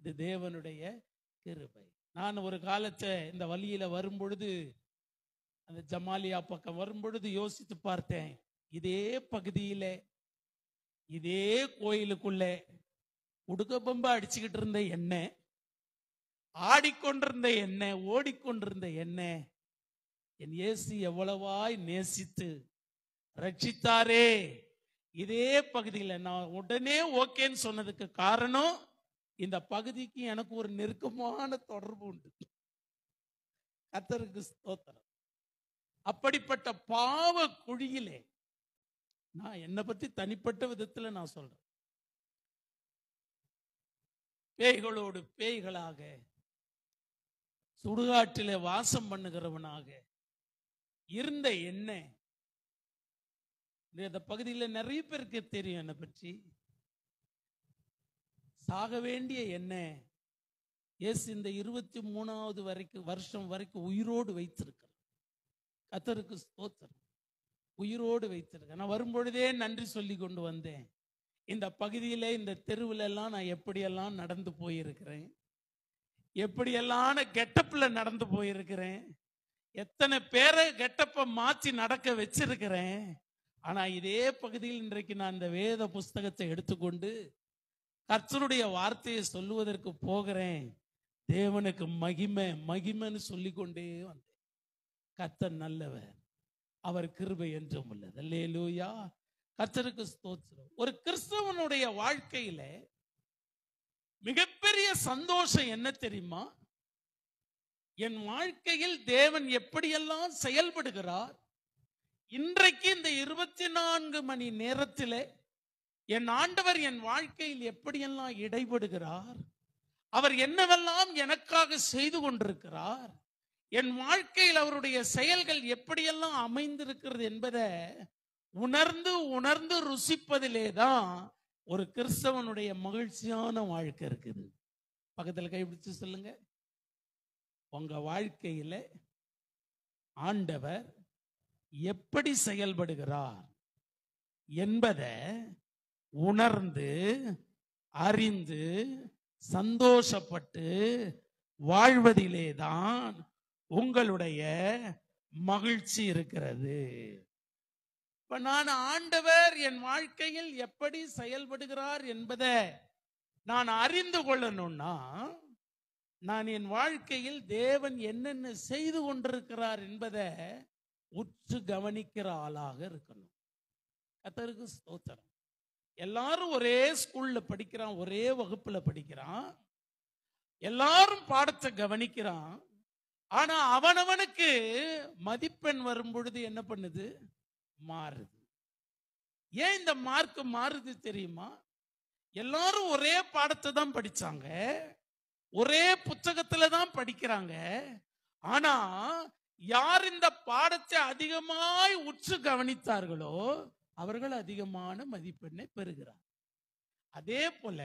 [SPEAKER 2] இது தேவனுடைய கிருபை. நான் ஒரு காலத்தை இந்த வழியில வரும்பொழுது, அந்த ஜமாலியா பக்கம் வரும்பொழுது யோசித்து பார்த்தேன். இதே பகுதியில இதே கோயிலுக்குள்ள உடுக்க பம்பா அடிச்சுக்கிட்டு இருந்த என்ன, ஆடிக்கொண்டிருந்த என்ன, ஓடிக்கொண்டிருந்த என்ன, என் இயேசு எவ்வளவாய் நேசித்து ரட்சித்தாரே. இதே பகுதியில் நான் உடனே ஓகேன்னு சொன்னதுக்கு காரணம், இந்த பகுதிக்கு எனக்கு ஒரு நெருக்கமான தொடர்பு உண்டு. கர்த்தருக்கு ஸ்தோத்திரம். அப்படிப்பட்ட பாவ குழியிலே நான் என்னை பற்றி தனிப்பட்ட விதத்துல நான் சொல்றேன். பேய்களோடு பேய்களாக சுடுகாட்டிலே வாசம் பண்ணுகிறவனாக இருந்த என்ன, இந்த பகுதியில் நிறைய பேருக்கு தெரியும் என்னை பற்றி. சாக வேண்டிய என்ன இயேசு இந்த 23வது வருஷம் வரைக்கும் உயிரோடு வைத்திருக்கிறார். கர்த்தருக்கு ஸ்தோத்திரம். உயிரோடு வைத்திருக்க. நான் வரும்பொழுதே நன்றி சொல்லி கொண்டு வந்தேன். இந்த பகுதியில இந்த தெருவுல எல்லாம் நான் எப்படியெல்லாம் நடந்து போயிருக்கிறேன், எப்படியெல்லாம் கெட்டப்ல நடந்து போயிருக்கிறேன், எத்தனை பேரை கெட்டப்ப மாற்றி நடக்க வச்சிருக்கிறேன். ஆனா இதே பகுதியில் இன்றைக்கு நான் இந்த வேத புஸ்தகத்தை எடுத்துக்கொண்டு கர்த்தருடைய வார்த்தையை சொல்லுவதற்கு போகிறேன். தேவனுக்கு மகிமை மகிமைன்னு சொல்லிக்கொண்டே வந்தேன். கர்த்தர் நல்லவர், அவர் கிருபை என்றும் உள்ளது. அல்லேலூயா. கர்த்தருக்கு ஸ்தோத்திரம். ஒரு கிறிஸ்தவனுடைய வாழ்க்கையில மிகப்பெரிய சந்தோஷம் என்ன தெரியுமா? என் வாழ்க்கையில் தேவன் எப்படியெல்லாம் செயல்படுகிறார், இன்றைக்கு இந்த 24 மணி நேரத்தில் என் ஆண்டவர் என் வாழ்க்கையில் எப்படியெல்லாம் இடைபடுகிறார், அவர் என்னவெல்லாம் எனக்காக செய்து கொண்டிருக்கிறார், என் வாழ்க்கையில் அவருடைய செயல்கள் எப்படியெல்லாம் அமைந்திருக்கிறது என்பதை உணர்ந்து உணர்ந்து ருசிப்பதிலே தான் ஒரு கிறிஸ்தவனுடைய மகிழ்ச்சியான வாழ்க்கை இருக்குது. பக்கத்தில் கைப்பிடிச்சு சொல்லுங்க, உங்க வாழ்க்கையில ஆண்டவர் எப்படி செயல்படுகிறார் என்பதை உணர்ந்து அறிந்து சந்தோஷப்பட்டு வாழ்வதிலே தான் உங்களுடைய மகிழ்ச்சி இருக்கிறது. இப்ப நான் ஆண்டவர் என் வாழ்க்கையில் எப்படி செயல்படுகிறார் என்பதை நான் அறிந்து கொள்ளணும்னா, நான் என் வாழ்க்கையில் தேவன் என்னென்ன செய்து கொண்டிருக்கிறார் என்பதை உற்று கவனிக்கிற ஆளாக இருக்கணும். கர்த்தருக்கு ஸ்தோத்திரம். எல்லாரும் ஒரே ஸ்கூல்ல படிக்கிறான், ஒரே வகுப்புல படிக்கிறான், எல்லாரும் பாடத்தை கவனிக்கிறான். ஆனா அவனவனுக்கு மதிப்பெண் வரும் பொழுது என்ன பண்ணுது? மாறுது. ஏன் இந்த மார்க் மாறுது தெரியுமா? எல்லாரும் ஒரே பாடத்தை தான் படிச்சாங்க, ஒரே புத்தகத்துல தான் படிக்கிறாங்க. ஆனா யார் இந்த பாடத்தை அதிகமாய் உற்று கவனித்தார்களோ அவர்கள் அதிகமான மதிப்பெண்ணை பெறுகிறார். அதே போல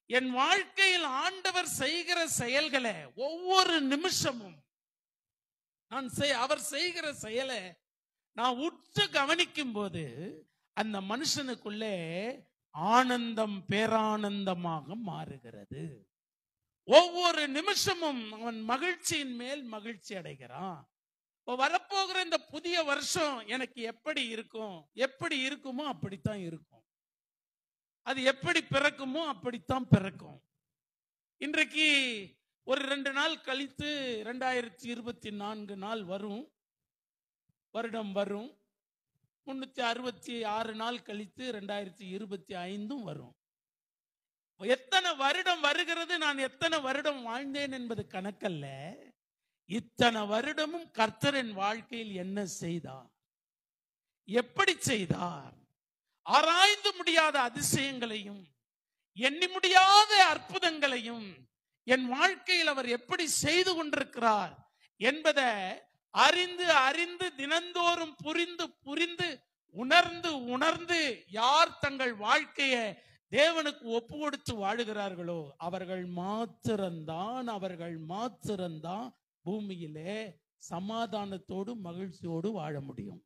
[SPEAKER 2] என் வாழ்க்கையில் ஆண்டவர் செய்கிற செயல்களை ஒவ்வொரு நிமிஷமும் அவர் செய்கிற செயலை நான் உற்று கவனிக்கும் போது அந்த மனுஷனுக்குள்ளே ஆனந்தம் பேரானந்தமாக மாறுகிறது. ஒவ்வொரு நிமிஷமும் அவன் மகிழ்ச்சியின் மேல் மகிழ்ச்சி அடைகிறான். இப்போ வரப்போகிற இந்த புதிய வருஷம் எனக்கு எப்படி இருக்கும், எப்படி இருக்குமோ அப்படித்தான் இருக்கும். அது எப்படி பிறக்குமோ அப்படித்தான் பிறக்கும். இன்றைக்கு ஒரு 2 நாள் கழித்து 2024 நாள் வரும், வருடம் வரும். 366 நாள் கழித்து 2025 வரும். எத்தனை வருடம் வருகிறது, நான் எத்தனை வருடம் வாழ்ந்தேன் என்பது கணக்கல்ல. இத்தனை வருடமும் கர்த்தர் என் வாழ்க்கையில் என்ன செய்தார், எப்படி செய்தார், ஆராய்ந்து முடியாத அதிசயங்களையும் எண்ணி முடியாத அற்புதங்களையும் என் வாழ்க்கையில் அவர் எப்படி செய்து கொண்டிருக்கிறார் என்பதை அறிந்து அறிந்து தினந்தோறும் புரிந்து புரிந்து உணர்ந்து உணர்ந்து யார் தங்கள் வாழ்க்கையை தேவனுக்கு ஒப்பு கொடுத்து வாழுகிறார்களோ அவர்கள் மாத்திரம்தான் பூமியிலே சமாதானத்தோடு மகிழ்ச்சியோடு வாழ முடியும்.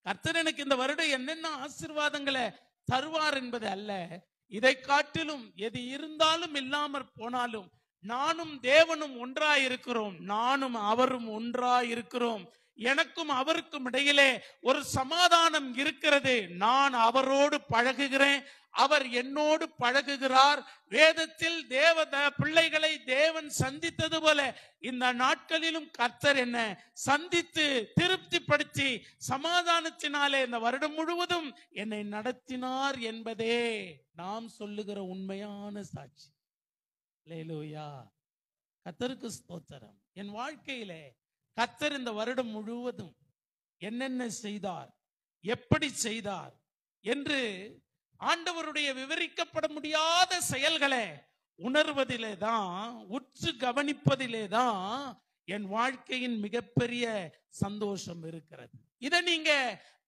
[SPEAKER 2] கர்த்தர் எனக்கு இந்த வருடம் என்னென்ன ஆசீர்வாதங்களை தருவார் என்பது அல்ல, இதை காட்டிலும் எது இருந்தாலும் இல்லாமற் போனாலும் நானும் தேவனும் ஒன்றாயிருக்கிறோம், நானும் அவரும் ஒன்றாயிருக்கிறோம், எனக்கும் அவருக்கும் இடையிலே ஒரு சமாதானம் இருக்கிறது. நான் அவரோடு பழகுகிறேன், அவர் என்னோடு பழகுகிறார். வேதத்தில் பிள்ளைகளை தேவன் சந்தித்தது போல இந்த நாட்களிலும் கர்த்தர் என்ன சந்தித்து திருப்திப்படுத்தி சமாதானத்தினாலே இந்த வருடம் முழுவதும் என்னை நடத்தினார் என்பதே நாம் சொல்லுகிற உண்மையான சாட்சி. அல்லேலூயா, கர்த்தருக்கு ஸ்தோத்திரம். என் வாழ்க்கையிலே கர்த்தர் இந்த வருடம் முழுவதும் என்னென்ன செய்தார், எப்படி செய்தார் என்று ஆண்டவருடைய விவரிக்கப்பட முடியாத செயல்களை உணர்வதிலே தான், உற்று கவனிப்பதிலே தான் என் வாழ்க்கையின் மிகப்பெரிய சந்தோஷம் இருக்கிறது. இதை நீங்க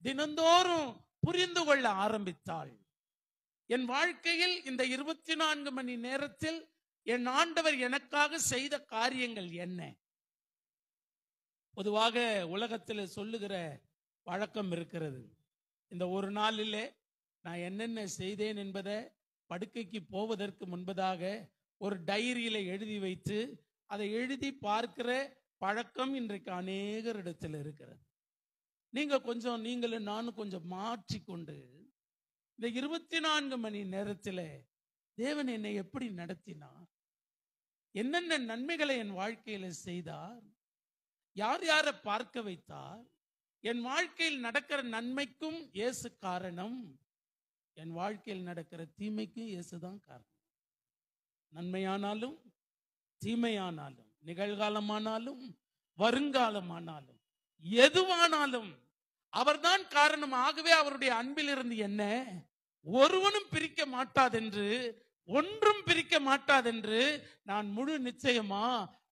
[SPEAKER 2] தினந்தோறும் புரிந்து கொள்ள ஆரம்பித்தால் என் வாழ்க்கையில் இந்த 24 மணி நேரத்தில் என் ஆண்டவர் எனக்காக செய்த காரியங்கள் என்ன. பொதுவாக உலகத்தில் சொல்லுகிற வழக்கம் இருக்கிறது, இந்த ஒரு நாளிலே நான் என்னென்ன செய்தேன் என்பதை படுக்கைக்கு போவதற்கு முன்பதாக ஒரு டைரியில எழுதி வைத்து அதை எழுதி பார்க்கிற பழக்கம் இன்றைக்கு அநேகரிடத்தில் இருக்கிறது. நீங்களும் நானும் கொஞ்சம் மாற்றிக்கொண்டு இந்த 24 மணி நேரத்தில் தேவன் என்னை எப்படி நடத்தினார், என்னென்ன நன்மைகளை என் வாழ்க்கையில செய்தார், யார் யாரை பார்க்க வைத்தார், என் வாழ்க்கையில் நடக்கிற நன்மைக்கும் இயேசு காரணம், என் வாழ்க்கையில் நடக்கிற தீமைக்கும் இயேசுதான் காரணம். நன்மையானாலும் தீமையானாலும் நிகழ்காலமானாலும் வருங்காலமானாலும் எதுவானாலும் அவர்தான் காரணம். ஆகவே அவருடைய அன்பில் இருந்து என்ன ஒருவனும் பிரிக்க மாட்டாதென்று, ஒன்றும் பிரிக்க மாட்டாதென்று நான் முழு நிச்சயமா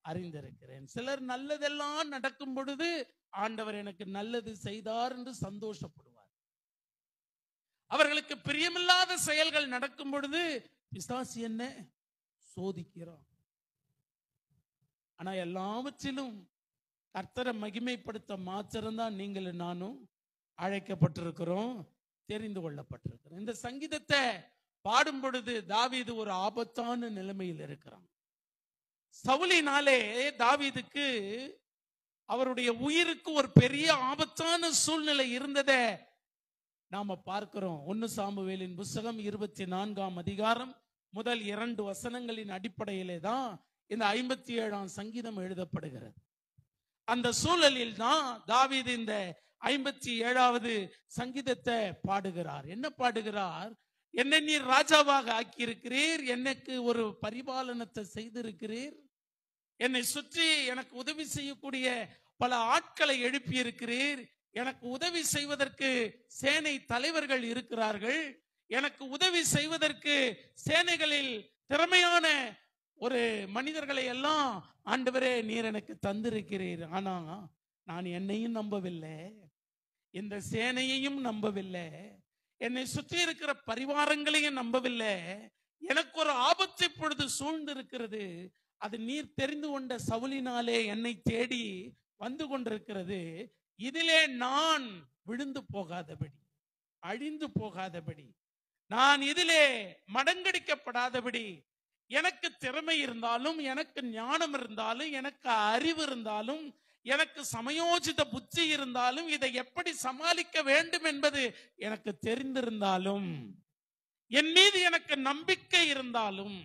[SPEAKER 2] அறிந்திருக்கிறேன். சிலர் நல்லதெல்லாம் நடக்கும் பொழுது ஆண்டவர் எனக்கு நல்லது செய்தார் என்று சந்தோஷப்படுவார். அவர்களுக்கு பிரியமில்லாத செயல்கள் நடக்கும் பொழுது பிசாசு என்ன சோதிக்கிறான். ஆனா எல்லாவற்றிலும் கர்த்தரை மகிமைப்படுத்த மாத்திரம்தான் நீங்களும் நானும் அழைக்கப்பட்டிருக்கிறோம், தெரிந்து கொள்ளப்பட்டிருக்கிறோம். இந்த சங்கீதத்தை பாடும் பொழுது தாவீது ஒரு ஆபத்தான நிலைமையில் இருக்கிறான். சவுலினாலே தாவீதுக்கு அவருடைய உயிருக்கு ஒரு பெரிய ஆபத்தான சூழ்நிலை இருந்ததை நாம பார்க்கிறோம். 1 சாமுவேலின் புத்தகம் 24ஆம் அதிகாரம் முதல் 2 வசனங்களின் அடிப்படையிலே தான் இந்த 57ஆம் சங்கீதம் எழுதப்படுகிறது. அந்த சூழலில் தான் தாவீது இந்த 57வது சங்கீதத்தை பாடுகிறார். என்ன பாடுகிறார்? என்னை நீர் ராஜாவாக ஆக்கியிருக்கிறீர், எனக்கு ஒரு பரிபாலனத்தை செய்திருக்கிறீர், என்னை சுற்றி எனக்கு உதவி செய்யக்கூடிய பல ஆட்களை எழுப்பி இருக்கிறீர், எனக்கு உதவி செய்வதற்கு சேனை தலைவர்கள் இருக்கிறார்கள், எனக்கு உதவி செய்வதற்கு சேனைகளில் திறமையான ஒரு மனிதர்களை எல்லாம் ஆண்டவரே நீர் எனக்கு தந்திருக்கிறீர். ஆனா நான் என்னையும் நம்பவில்லை, இந்த சேனையையும் நம்பவில்லை, என்னை சுற்றி இருக்கிற பரிவாரங்களையும் நம்பவில்லை. எனக்கு ஒரு ஆபத்து இப்பொழுது சூழ்ந்து இருக்கிறது, அது நீர் தெரிந்து கொண்ட சவுலினாலே என்னை தேடி வந்து கொண்டிருக்கிறது. இதிலே நான் விழுந்து போகாதபடி, அழிந்து போகாதபடி, நான் இதிலே மடங்கடிக்கப்படாதபடி எனக்கு திறமை இருந்தாலும், எனக்கு ஞானம் இருந்தாலும், எனக்கு அறிவு இருந்தாலும், எனக்கு சமயோஜித புத்தி இருந்தாலும், இதை எப்படி சமாளிக்க வேண்டும் என்பது எனக்கு தெரிந்திருந்தாலும், என் மீது எனக்கு நம்பிக்கை இருந்தாலும்,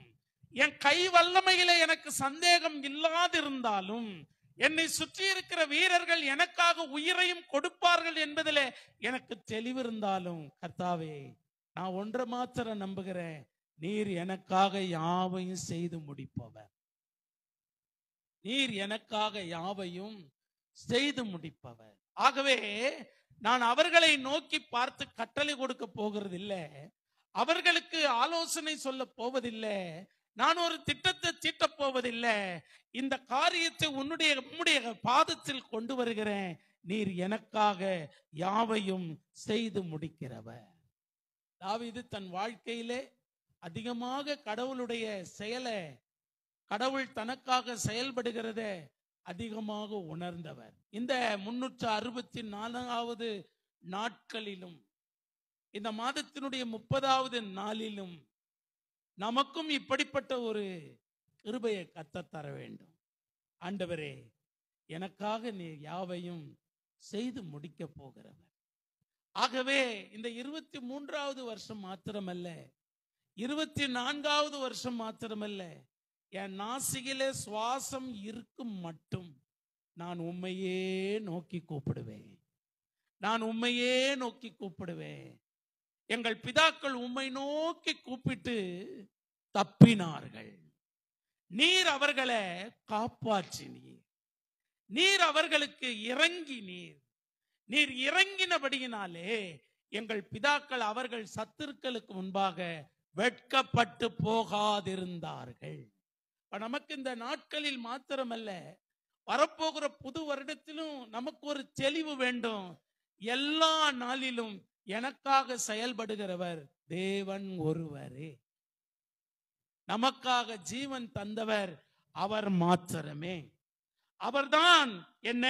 [SPEAKER 2] என் கை வல்லமையில எனக்கு சந்தேகம் இல்லாதிருந்தாலும், என்னை சுற்றி இருக்கிற வீரர்கள் எனக்காக உயிரையும் கொடுப்பார்கள் என்பதிலே எனக்கு தெளிவு இருந்தாலும், கர்த்தாவே, நான் ஒன்றை மாத்திரம் நம்புகிறேன், நீர் எனக்காக யாவையும் செய்து முடிப்பவர். நீர் எனக்காக யாவையும் செய்து முடிப்பவர். ஆகவே நான் அவர்களை நோக்கி பார்த்து கட்டளை கொடுக்க போகிறதில்லை, அவர்களுக்கு ஆலோசனை சொல்ல போவதில்லை, நான் ஒரு திட்டத்தை தீட்டப் போவதில்லை. இந்த காரியத்தை உம்முடைய பாதத்தில் கொண்டு வருகிறேன். நீர் எனக்காக யாவையும் செய்து முடிக்கிறவர். தாவீது தன் வாழ்க்கையிலே அதிகமாக கடவுளுடைய செயலை, கடவுள் தனக்காக செயல்படுகிறத அதிகமாக உணர்ந்தவர். இந்த 364வது நாட்களிலும், இந்த மாதத்தினுடைய 30வது நாளிலும் நமக்கும் இப்படிப்பட்ட ஒரு கிருபையை கர்த்தர் தர வேண்டும். ஆண்டவரே, எனக்காக நீர் யாவையும் செய்து முடிக்க போகிறவர். ஆகவே இந்த 23வது வருஷம் மாத்திரமல்ல, 24வது வருஷம் மாத்திரமல்ல, என் நாசியிலே சுவாசம் இருக்கும் மட்டும் நான் உம்மையே நோக்கி கூப்பிடுவேன். நான் உம்மையே நோக்கி கூப்பிடுவேன். எங்கள் பிதாக்கள் உம்மை நோக்கி கூப்பிட்டு தப்பினார்கள். நீர் அவர்களை காப்பாற்றினீர். நீர் அவர்களுக்கு இறங்கினீர். நீர் இறங்கினபடியினாலே எங்கள் பிதாக்கள் அவர்கள் சத்துருக்களுக்கு முன்பாக வெட்கப்பட்டு போகாதிருந்தார்கள். நமக்கு இந்த நாட்களில் மாத்திரமல்ல, வரப்போகிற புது வருடத்திலும் நமக்கு ஒரு தெளிவு வேண்டும். எல்லா நாளிலும் எனக்காக செயல்படுகிறவர் தேவன் ஒருவரே. நமக்காக ஜீவன் தந்தவர் அவர் மாத்திரமே. அவர்தான் என்ன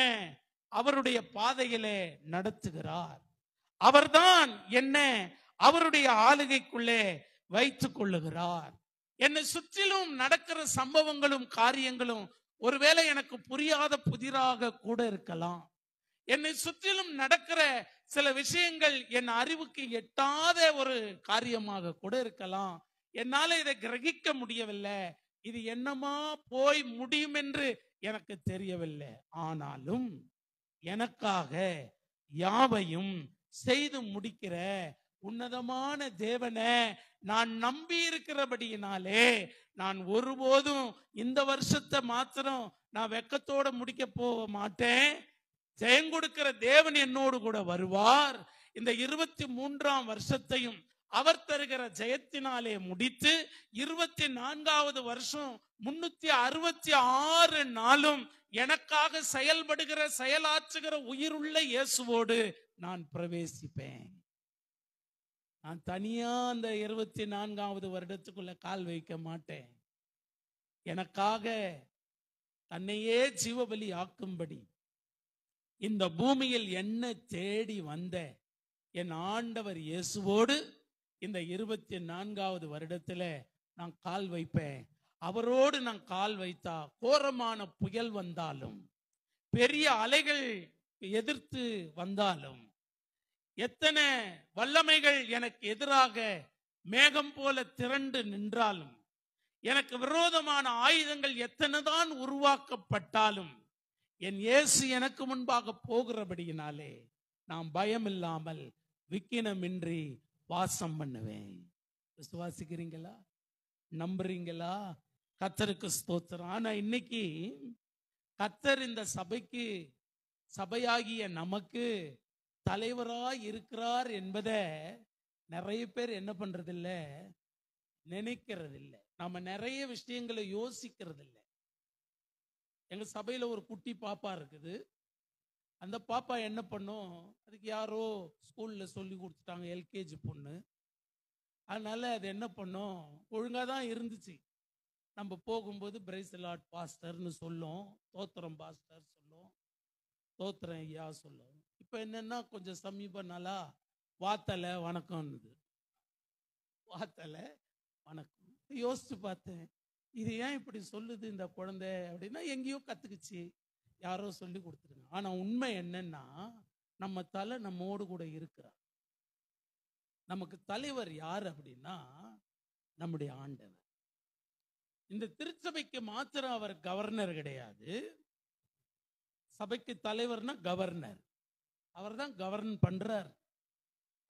[SPEAKER 2] அவருடைய பாதையிலே நடத்துகிறார். அவர்தான் என்ன அவருடைய ஆளுகைக்குள்ளே வைத்துக் கொள்ளுகிறார். என்னை சுற்றிலும் நடக்கிற சம்பவங்களும் காரியங்களும் ஒருவேளை எனக்கு புரியாத புதிராக கூட இருக்கலாம். என்னை சுற்றிலும் நடக்கிற சில விஷயங்கள் என் அறிவுக்கு எட்டாத ஒரு காரியமாக கூட இருக்கலாம். என்னால இதை கிரகிக்க முடியவில்லை, இது என்னமா போய் முடியும் என்று எனக்கு தெரியவில்லை. ஆனாலும் எனக்காக யாவையும் செய்து முடிக்கிற உன்னதமான தேவனை நான் நம்பி இருக்கிறபடியினாலே நான் ஒருபோதும் இந்த வருஷத்தை மாத்திரம் நான் வெக்கத்தோட முடிக்க போக மாட்டேன். ஜெயம் கொடுக்கிற தேவன் என்னோடு கூட வருவார். இந்த 23ஆம் வருஷத்தையும் அவர் தருகிற ஜெயத்தினாலே முடித்து 24வது வருஷம் 366 நாளும் எனக்காக செயல்படுகிற செயலாற்றுகிற உயிருள்ள இயேசுவோடு நான் பிரவேசிப்பேன். நான் தனியா அந்த 24வது வருடத்துக்குள்ள கால் வைக்க மாட்டேன். எனக்காக தன்னையே ஜீவபலி ஆக்கும்படி இந்த பூமியில் என்ன தேடி வந்த என் ஆண்டவர் இயேசுவோடு இந்த 24வது வருடத்துல நான் கால் வைப்பேன். அவரோடு நான் கால் வைத்தா கோரமான புயல் வந்தாலும், பெரிய அலைகள் எதிர்த்து வந்தாலும், எத்தனை வல்லமைகள் எனக்கு எதிராக மேகம் போல திரண்டு நின்றாலும், எனக்கு விரோதமான ஆயுதங்கள் எத்தனைதான் உருவாக்கப்பட்டாலும், என் இயேசு எனக்கு முன்பாக போகிறபடியினாலே நான் பயம் இல்லாமல் விக்கினமின்றி வாசம் பண்ணுவேன். விசுவாசிக்கிறீங்களா? நம்புறீங்களா? கர்த்தருக்கு ஸ்தோத்திரம். ஆனா இன்னைக்கு கர்த்தர் இந்த சபைக்கு, சபையாகிய நமக்கு தலைவராய் இருக்கிறார் என்பதை நிறைய பேர் என்ன பண்றதில்ல, நினைக்கிறதில்ல. நாம நிறைய விஷயங்களை யோசிக்கிறதில்ல. எங்க சபையில ஒரு குட்டி பாப்பா இருக்குது. அந்த பாப்பா என்ன பண்ணும், அதுக்கு யாரோ ஸ்கூல்ல சொல்லி கொடுத்துட்டாங்க, எல்கேஜி பொண்ணு. அதனால அது என்ன பண்ணும், ஒழுங்கா தான் இருந்துச்சு. நம்ம போகும்போது பிரைஸ் தி லார்ட் பாஸ்டர்னு சொல்லும், தோத்திரம் பாஸ்டர் சொல்லும், தோத்திரம் ஐயா சொல்லும். இப்போ என்னன்னா கொஞ்சம் சமீப நாளா வாத்தலை வணக்கம்னுது. பார்த்தல வணக்கம். யோசிச்சு பார்த்தேன், இது ஏன் இப்படி சொல்லுது இந்த குழந்தை அப்படின்னா, எங்கேயோ கத்துக்குச்சு, யாரோ சொல்லி கொடுத்துருங்க. ஆனா உண்மை என்னன்னா, நம்ம தலை நம்மோடு கூட இருக்கிறார். நமக்கு தலைவர் யார் அப்படின்னா நம்முடைய ஆண்டவர். இந்த திருச்சபைக்கு மாத்திரம் அவர் கவர்னர் கிடையாது. சபைக்கு தலைவர்னா கவர்னர். அவர் தான் கவர்ன் பண்றார்.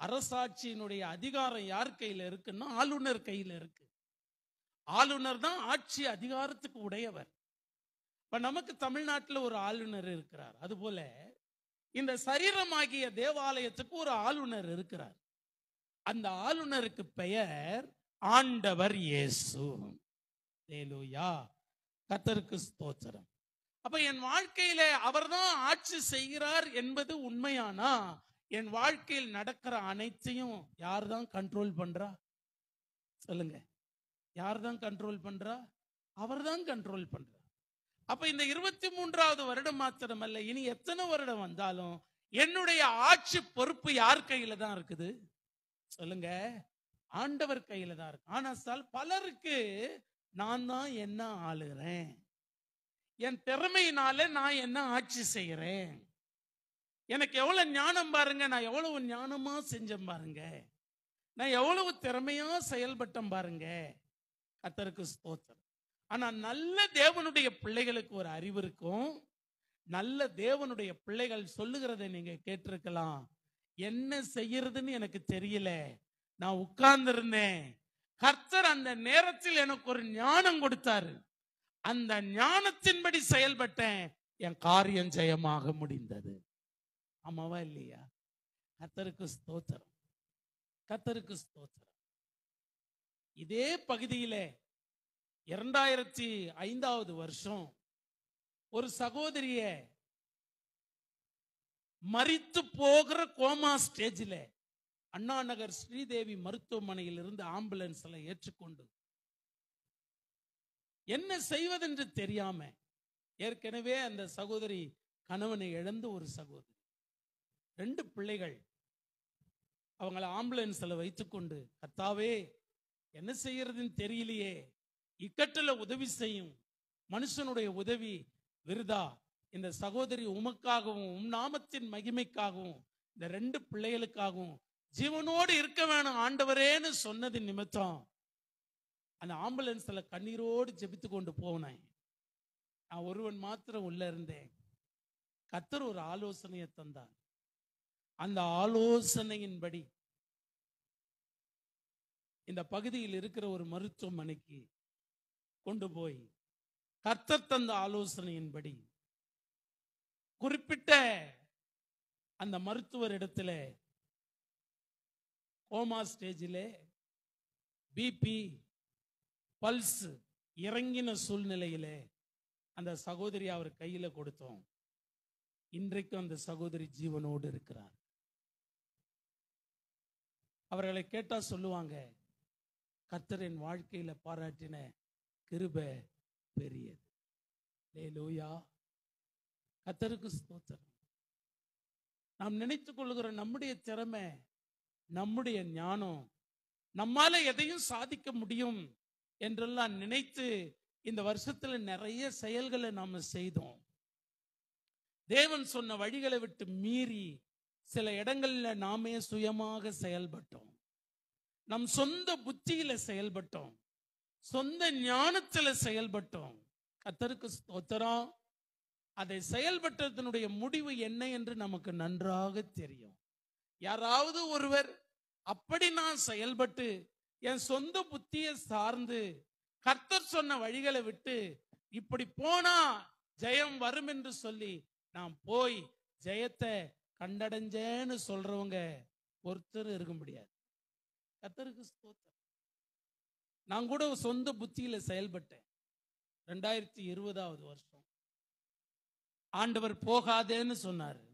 [SPEAKER 2] அரசாட்சியினுடைய அதிகாரம் யார் கையில இருக்குன்னா ஆளுநர் கையில இருக்கு. ஆளுநர் தான் ஆட்சி அதிகாரத்துக்கு உடையவர். இப்ப நமக்கு தமிழ்நாட்டில் ஒரு ஆளுநர் இருக்கிறார். அதுபோல இந்த சரீரமாகிய தேவாலயத்துக்கு ஒரு ஆளுநர் இருக்கிறார். அந்த ஆளுநருக்கு பெயர் ஆண்டவர் இயேசு. ஹல்லேலூயா, கர்த்தருக்கு ஸ்தோத்திரம். அப்ப என் வாழ்க்கையில அவர்தான் ஆட்சி செய்கிறார் என்பது உண்மையானா, என் வாழ்க்கையில் நடக்கிற அனைத்தையும் யார் தான் கண்ட்ரோல் பண்றா? சொல்லுங்க, யார் தான் கண்ட்ரோல் பண்றா? அவர் தான் கண்ட்ரோல் பண்றார். அப்ப இந்த 23வது வருடம் மாத்திரமல்ல, இனி எத்தனை வருடம் வந்தாலும் என்னுடைய ஆட்சி பொறுப்பு யார் கையில தான் இருக்குது? சொல்லுங்க, ஆண்டவர் கையில தான் இருக்கு. ஆனால் பலருக்கு நான் தான் என்ன ஆளுகிறேன், என் திறமையினால நான் என்ன ஆட்சி செய்யறேன், எனக்கு எவ்வளவு ஞானம் பாருங்க, நான் எவ்வளவு ஞானமா செஞ்சேன் பாருங்க, நான் எவ்வளவு திறமையா செயல்பட்டேன் பாருங்க. கர்த்தருக்கு ஸ்தோத்திரம். ஆனா நல்ல தேவனுடைய பிள்ளைகளுக்கு ஒரு அறிவு இருக்கும். நல்ல தேவனுடைய பிள்ளைகள் சொல்லுகிறதை நீங்க கேட்டிருக்கலாம். என்ன செய்யறதுன்னு எனக்கு தெரியல, நான் உட்கார்ந்து இருந்தேன், கர்த்தர் அந்த நேரத்தில் எனக்கு ஒரு ஞானம் கொடுத்தாரு, அந்த ஞானத்தின்படி செயல்பட்டேன், என் காரியம் ஜெயமாக முடிந்தது. ஆமாவா இல்லையா? கர்த்தருக்கு ஸ்தோத்திரம், கர்த்தருக்கு ஸ்தோத்திரம். இதே பகுதியிலே 2005வது வருஷம் ஒரு சகோதரிய மரித்து போகிற கோமா ஸ்டேஜில் அண்ணா நகர் ஸ்ரீதேவி மருத்துவமனையில் இருந்து ஆம்புலன்ஸ்ல ஏற்றுக்கொண்டு என்ன செய்வதென்று தெரியாம, ஏற்கனவே அந்த சகோதரி கணவனை இழந்த ஒரு சகோதரி, 2 பிள்ளைகள், அவங்கள ஆம்புலன்ஸ்ல வைத்துக்கொண்டு, கர்த்தாவே என்ன செய்யறதுன்னு தெரியலையே, இக்கட்டுல உதவி செய்யும், மனுஷனுடைய உதவி விருதா, இந்த சகோதரி உமக்காகவும் உம் நாமத்தின் மகிமைக்காகவும் இந்த 2 பிள்ளைகளுக்காகவும் ஜீவனோடு இருக்க வேணும் ஆண்டவரேன்னு சொன்னது நிமித்தம் அந்த ஆம்புலன்ஸ்ல கண்ணீரோடு ஜெபித்து கொண்டு போனேன். நான் ஒருவன் மாத்திரம் உள்ள இருந்தேன். கர்த்தர் ஒரு ஆலோசனையை தந்தார். அந்த ஆலோசனையின்படி இந்த பகுதியில் இருக்கிற ஒரு மருத்துவமனைக்கு கொண்டு போய், கர்த்தர் தந்த ஆலோசனையின்படி குறிப்பிட்ட அந்த மருத்துவர் இடத்துல கோமா ஸ்டேஜிலே பிபி பல்ஸ் இறங்கின சூழ்நிலையிலே அந்த சகோதரி அவர் கையில கொடுத்தோம். இன்றைக்கும் அந்த சகோதரி ஜீவனோடு இருக்கிறார். அவர்களை கேட்டா சொல்லுவாங்க, கர்த்தர் என் வாழ்க்கையில பாராட்டின கிருபை பெரியது. ஹல்லேலூயா, கர்த்தருக்கு ஸ்தோத்திரம். நாம் நினைத்துக் கொள்ளுகிற நம்முடைய திறமை, நம்முடைய ஞானம், நம்மால எதையும் சாதிக்க முடியும் என்றெல்லாம் நினைத்து இந்த வருஷத்துல நிறைய செயல்களை நாம செய்தோம். தேவன் சொன்ன வழிகளை விட்டு மீறி சில இடங்கள்ல நாமே சுயமாக செயல்பட்டோம். நம் சொந்த புத்தியில செயல்பட்டோம், சொந்த ஞானத்துல செயல்பட்டோம். கர்த்தருக்கு ஸ்தோத்திரம். அதை செயல்பட்டதனுடைய முடிவு என்ன என்று நமக்கு நன்றாக தெரியும். யாராவது ஒருவர் அப்படி நான் செயல்பட்டு என் சொந்த புத்தியை சார்ந்து கர்த்தர் சொன்ன வழிகளை விட்டு இப்படி போனா ஜெயம் வரும் என்று சொல்லி நான் போய் ஜெயத்தை கண்டடைஞ்சேன்னு சொல்றவங்க ஒருத்தர் இருக்க முடியாது. கர்த்தருக்கு ஸ்தோத்திரம். நான் கூட சொந்த புத்தியில செயல்பட்டேன். 2020வது வருஷம் ஆண்டவர் போகாதேன்னு சொன்னாரு,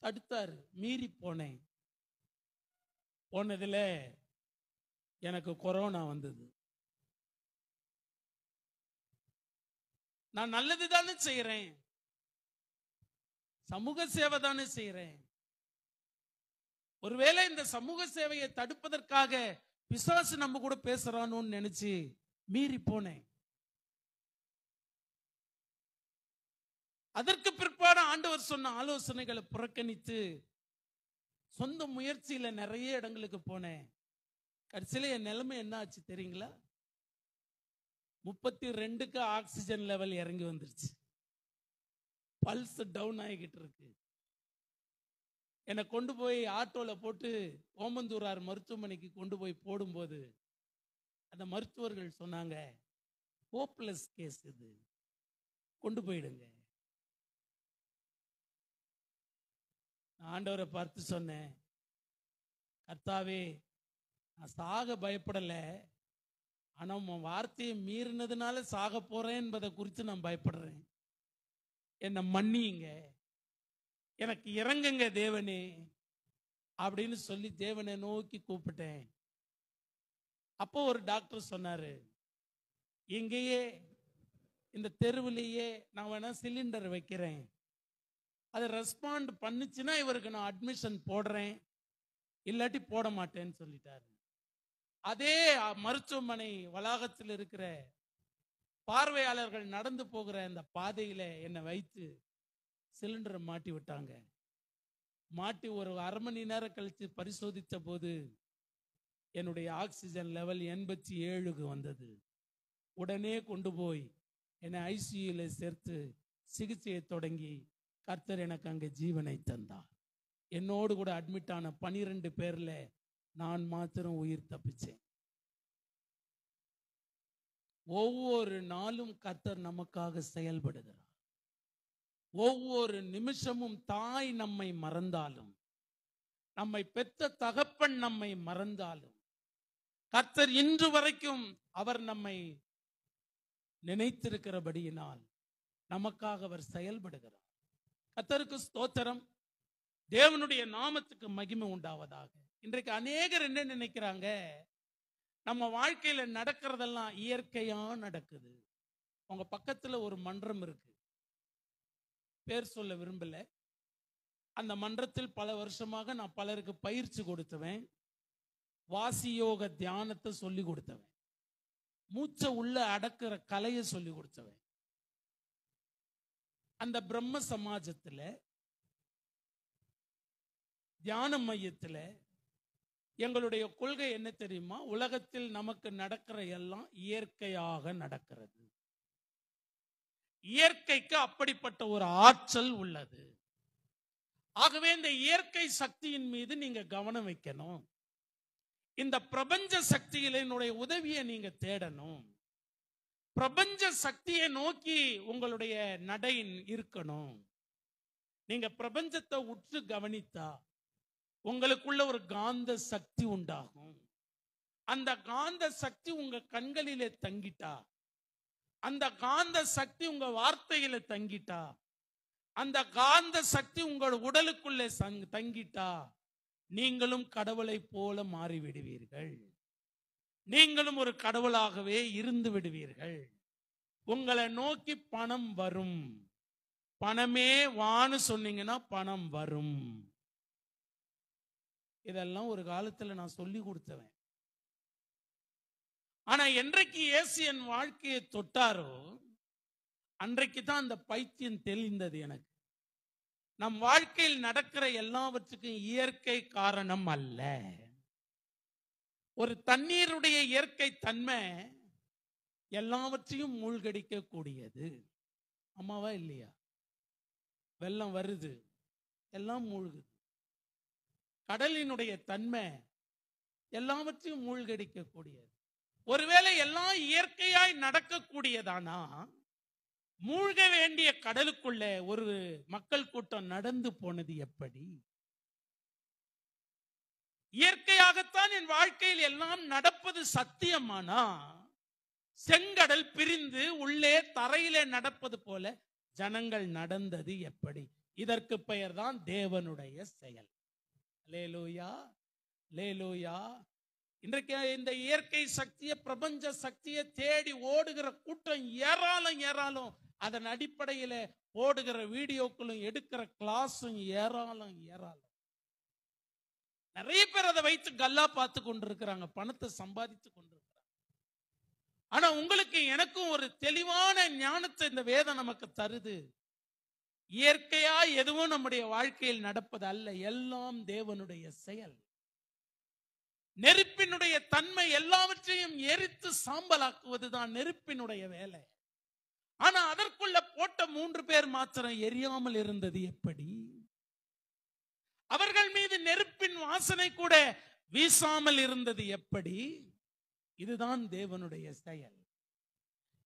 [SPEAKER 2] தடுத்தாரு, மீறி போனேன். போனதுல எனக்கு கொரோனா வந்தது. நான் நல்லது தானே செய்யறேன், சமூக சேவை தானே செய்யறேன். ஒருவேளை இந்த சமூக சேவையை தடுப்பதற்காக பிசாசு நம்ம கூட பேசுறானோன்னு நினைச்சு மீறி போனேன். அதற்கு பிற்பாடு ஆண்டவர் சொன்ன ஆலோசனைகளை புறக்கணித்து சொந்த முயற்சியில நிறைய இடங்களுக்கு போனேன். கடைசியில என் நிலைமை என்ன ஆச்சு தெரியுங்களா? 32க்கு ஆக்சிஜன் லெவல் இறங்கி வந்துருச்சு. பல்ஸ் டவுன் ஆகிக்கிட்டு இருக்கு. என்னை கொண்டு போய் ஆட்டோல போட்டு ஓமந்தூரார் மருத்துவமனைக்கு கொண்டு போய் போடும்போது அந்த மருத்துவர்கள் சொன்னாங்க, ஹோப்லெஸ் கேஸ், இது கொண்டு போயிடுங்க. ஆண்டவரை பார்த்து சொன்னேன், கர்த்தாவே, நான் சாக பயப்படல, ஆனா உன் வார்த்தையை மீறினதுனால சாக போறேன் என்பதை குறித்து நான் பயப்படுறேன். என்னை மன்னியுங்க, எனக்கு இறங்குங்க தேவனே அப்படின்னு சொல்லி தேவனை நோக்கி கூப்பிட்டேன். அப்போ ஒரு டாக்டர் சொன்னாரு, இங்கேயே இந்த தெருவிலேயே நான் வேணா சிலிண்டர் வைக்கிறேன், அதை ரெஸ்பாண்ட் பண்ணுச்சுன்னா இவருக்கு நான் அட்மிஷன் போடுறேன், இல்லாட்டி போட மாட்டேன்னு சொல்லிட்டாரு. அதே மருத்துவமனை வளாகத்தில் இருக்கிற பார்வையாளர்கள் நடந்து போகிற அந்த பாதையில என்னை வைத்து சிலிண்டரை மாட்டி விட்டாங்க. மாட்டி ஒரு அரை மணி நேரம் கழித்து பரிசோதித்த போது என்னுடைய ஆக்சிஜன் லெவல் 87க்கு வந்தது. உடனே கொண்டு போய் என்னை ஐசியூல சேர்த்து சிகிச்சையை தொடங்கி கர்த்தர் எனக்கு அங்கே ஜீவனை தந்தார். என்னோடு கூட அட்மிட் ஆன 12 பேர்ல நான் மாத்திரம் உயிர் தப்பிச்சேன். ஒவ்வொரு நாளும் கர்த்தர் நமக்காக செயல்படுகிறார். ஒவ்வொரு நிமிஷமும் தாய் நம்மை மறந்தாலும், நம்மை பெற்ற தகப்பன் நம்மை மறந்தாலும், கர்த்தர் இன்று வரைக்கும் அவர் நம்மை நினைத்திருக்கிறபடியினால் நமக்காக அவர் செயல்படுகிறார். கர்த்தருக்கு ஸ்தோத்திரம். தேவனுடைய நாமத்துக்கு மகிமை உண்டாவதாக. இன்றைக்கு அநேகர் என்ன நினைக்கிறாங்க, நம்ம வாழ்க்கையில நடக்கிறதெல்லாம் இயற்கையா நடக்குது. உங்க பக்கத்துல ஒரு மன்றம் இருக்கு, பேர் சொல்ல விரும்பல. அந்த மன்றத்தில் பல வருஷமாக நான் பலருக்கு பயிற்சி கொடுத்தவன், வாசியோக தியானத்தை சொல்லி கொடுத்தவன், மூச்சை உள்ள அடக்கிற கலையை சொல்லி கொடுத்தவன். அந்த பிரம்ம சமாஜத்துல தியான மையத்துல எங்களுடைய கொள்கை என்ன தெரியுமா? உலகத்தில் நமக்கு நடக்கிற எல்லாம் இயற்கையாக நடக்கிறது. இயற்கைக்கு அப்படிப்பட்ட ஒரு ஆற்றல் உள்ளது. ஆகவே இந்த இயற்கை சக்தியின் மீது நீங்க கவனம் வைக்கணும். இந்த பிரபஞ்ச சக்தியில என்னுடைய உதவியை நீங்க தேடணும். பிரபஞ்ச சக்தியை நோக்கி உங்களுடைய நடை இருக்கணும். நீங்க பிரபஞ்சத்தை உற்று கவனித்தா உங்களுக்குள்ள ஒரு காந்த சக்தி உண்டாகும். அந்த காந்த சக்தி உங்க கண்களிலே தங்கிட்டா, அந்த காந்த சக்தி உங்க வார்த்தையில தங்கிட்டா, அந்த காந்த சக்தி உங்கள் உடலுக்குள்ளே தங்கிட்டா, நீங்களும் கடவுளை போல மாறிவிடுவீர்கள். நீங்களும் ஒரு கடவுளாகவே இருந்து விடுவீர்கள். உங்களை நோக்கி பணம் வரும். பணமே வான்னு சொன்னீங்கன்னா பணம் வரும். இதெல்லாம் ஒரு காலத்துல நான் சொல்லி கொடுத்தவன். ஆனா என்றைக்கு இயேசு என் வாழ்க்கையை தொட்டாரோ அன்றைக்கு தான் அந்த பைத்தியம் தெளிந்தது எனக்கு. நம் வாழ்க்கையில் நடக்கிற எல்லாவற்றுக்கும் இயற்கை காரணம் அல்ல. ஒரு தண்ணீருடைய இயற்கை தன்மை எல்லாவற்றையும் மூழ்கடிக்க கூடியது. அம்மாவா இல்லையா? வெள்ளம் வருது, எல்லாம் மூழ்குது. கடலினுடைய தன்மை எல்லாவற்றையும் மூழ்கடிக்க கூடியது. ஒருவேளை எல்லாம் இயற்கையாய் நடக்கக்கூடியதானா, மூழ்க வேண்டிய கடலுக்குள்ள ஒரு மக்கள் கூட்டம் நடந்து போனது எப்படி? இயற்கையாகத்தான் என் வாழ்க்கையில் எல்லாம் நடப்பது சத்தியமானா, செங்கடல் பிரிந்து உள்ளே தரையிலே நடப்பது போல ஜனங்கள் நடந்தது எப்படி? இதற்கு பெயர் தான் தேவனுடைய செயல். அல்லேலூயா, அல்லேலூயா. இன்றைக்கு இந்த இயற்கை சக்தியை, பிரபஞ்ச சக்தியை தேடி ஓடுகிற கூட்டம் ஏராளம் ஏராளம். அதன் அடிப்படையில் ஓடுகிற வீடியோக்களும் எடுக்கிற கிளாஸும் ஏராளம் ஏராளம். நிறைய பேர் அதை வைத்து கல்லா பார்த்து கொண்டிருக்கிறாங்க, பணத்தை சம்பாதித்து கொண்டிருக்கிறாங்க. ஆனா உங்களுக்கு எனக்கும் ஒரு தெளிவான ஞானத்தை இந்த வேதம் நமக்கு தருது. இயற்கையா எதுவும் நம்முடைய வாழ்க்கையில் நடப்பது அல்ல, எல்லாம் தேவனுடைய செயல். நெருப்பினுடைய தன்மை எல்லாவற்றையும் எரித்து சாம்பலாக்குவதுதான் நெருப்பினுடைய வேலை. ஆனா அதற்குள்ள போட்ட 3 பேர் மாத்திரம் எரியாமல் இருந்தது எப்படி? அவர்கள் மீது நெருப்பின் வாசனை கூட வீசாமல் இருந்தது எப்படி? இதுதான் தேவனுடைய செயல்.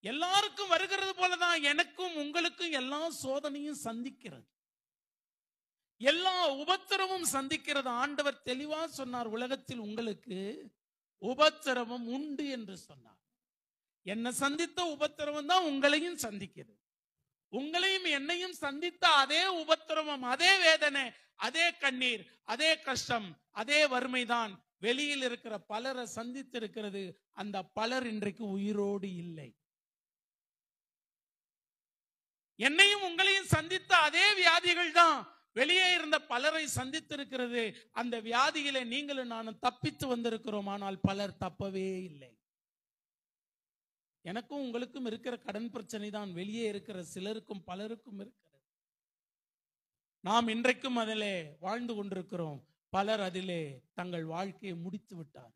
[SPEAKER 2] எல்லாருக்கும் வருகிறது போலதான் எனக்கும் உங்களுக்கும் எல்லா சோதனையும் சந்திக்கிறது, எல்லா உபத்திரமும் சந்திக்கிறது. ஆண்டவர் தெளிவா சொன்னார், உலகத்தில் உங்களுக்கு உபத்திரவம் உண்டு என்று சொன்னார். என்ன சந்தித்த உபத்திரவம் தான் உங்களையும் சந்திக்கிறது. உங்களையும் என்னையும் சந்தித்த அதே உபத்திரவம், அதே வேதனை, அதே கண்ணீர், அதே கஷ்டம், அதே வறுமைதான் வெளியில் இருக்கிற பலரை சந்தித்து இருக்கிறது. அந்த பலர் இன்றைக்கு உயிரோடு இல்லை. என்னையும் உங்களையும் சந்தித்த அதே வியாதிகள் தான் வெளியே இருந்த பலரை சந்தித்திருக்கிறது. அந்த வியாதியில நீங்களும் நானும் தப்பித்து வந்திருக்கிறோம், ஆனால் பலர் தப்பவே இல்லை. எனக்கும் உங்களுக்கும் இருக்கிற கடன் பிரச்சனை தான் வெளியே இருக்கிற சிலருக்கும் பலருக்கும் இருக்கிறது. நாம் இன்றைக்கும் அதிலே வாழ்ந்து கொண்டிருக்கிறோம், பலர் அதிலே தங்கள் வாழ்க்கையை முடித்து விட்டார்.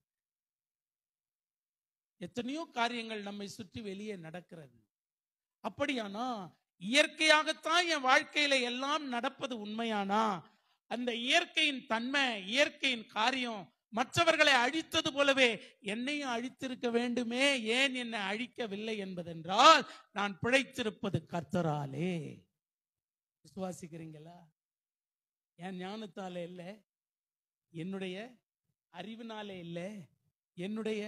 [SPEAKER 2] எத்தனையோ காரியங்கள் நம்மை சுற்றி வெளியே நடக்கிறது. அப்படியானா இயற்கையாகத்தான் என் வாழ்க்கையில எல்லாம் நடப்பது உண்மையானா, அந்த இயற்கையின் தன்மை, இயற்கையின் காரியம் மற்றவர்களை அழித்தது போலவே என்னையும் அழித்திருக்க வேண்டுமே, ஏன் என்னை அழிக்கவில்லை என்பதென்றால் நான் பிழைத்திருப்பது கர்த்தராலே. விசுவாசிக்கிறீங்களா? என் ஞானத்தாலே இல்லை, என்னுடைய அறிவினாலே இல்லை, என்னுடைய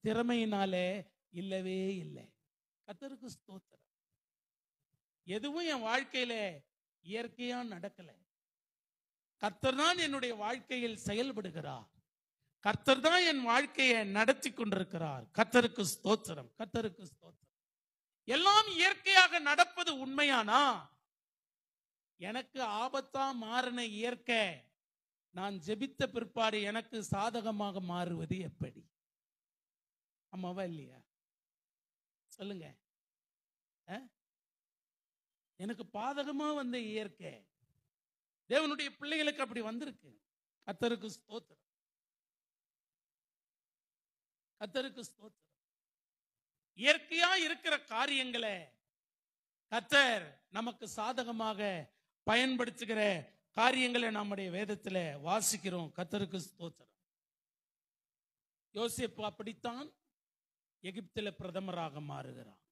[SPEAKER 2] திறமையினாலே இல்லவே இல்லை. கர்த்தருக்கு ஸ்தோத்திரம். எதுவும் என் வாழ்க்கையில இயற்கையா நடக்கல. கர்த்தர் தான் என்னுடைய வாழ்க்கையில் செயல்படுகிறார். கர்த்தர் தான் என் வாழ்க்கையை நடத்தி கொண்டிருக்கிறார். கர்த்தருக்கு ஸ்தோத்திரம், கர்த்தருக்கு ஸ்தோத்திரம். எல்லாம் இயற்கையாக நடப்பது உண்மையானா, எனக்கு ஆபத்தா மாறின இயற்கை நான் ஜெபித்த பிற்பாடு எனக்கு சாதகமாக மாறுவது எப்படி? ஆமாவா இல்லையா? சொல்லுங்க. எனக்கு பாதகமா வந்த இயற்கை தேவனுடைய பிள்ளைகளுக்கு அப்படி வந்திருக்கு. கர்த்தருக்கு ஸ்தோத்திரம், கர்த்தருக்கு ஸ்தோத்திரம். இயற்கையா இருக்கிற காரியங்களை கர்த்தர் நமக்கு சாதகமாக பயன்படுத்துகிற காரியங்களை நம்முடைய வேதத்தில் வாசிக்கிறோம். கர்த்தருக்கு ஸ்தோத்திரம். யோசேப்பு அப்படித்தான் எகிப்தில பிரதமராக மாறுகிறார்.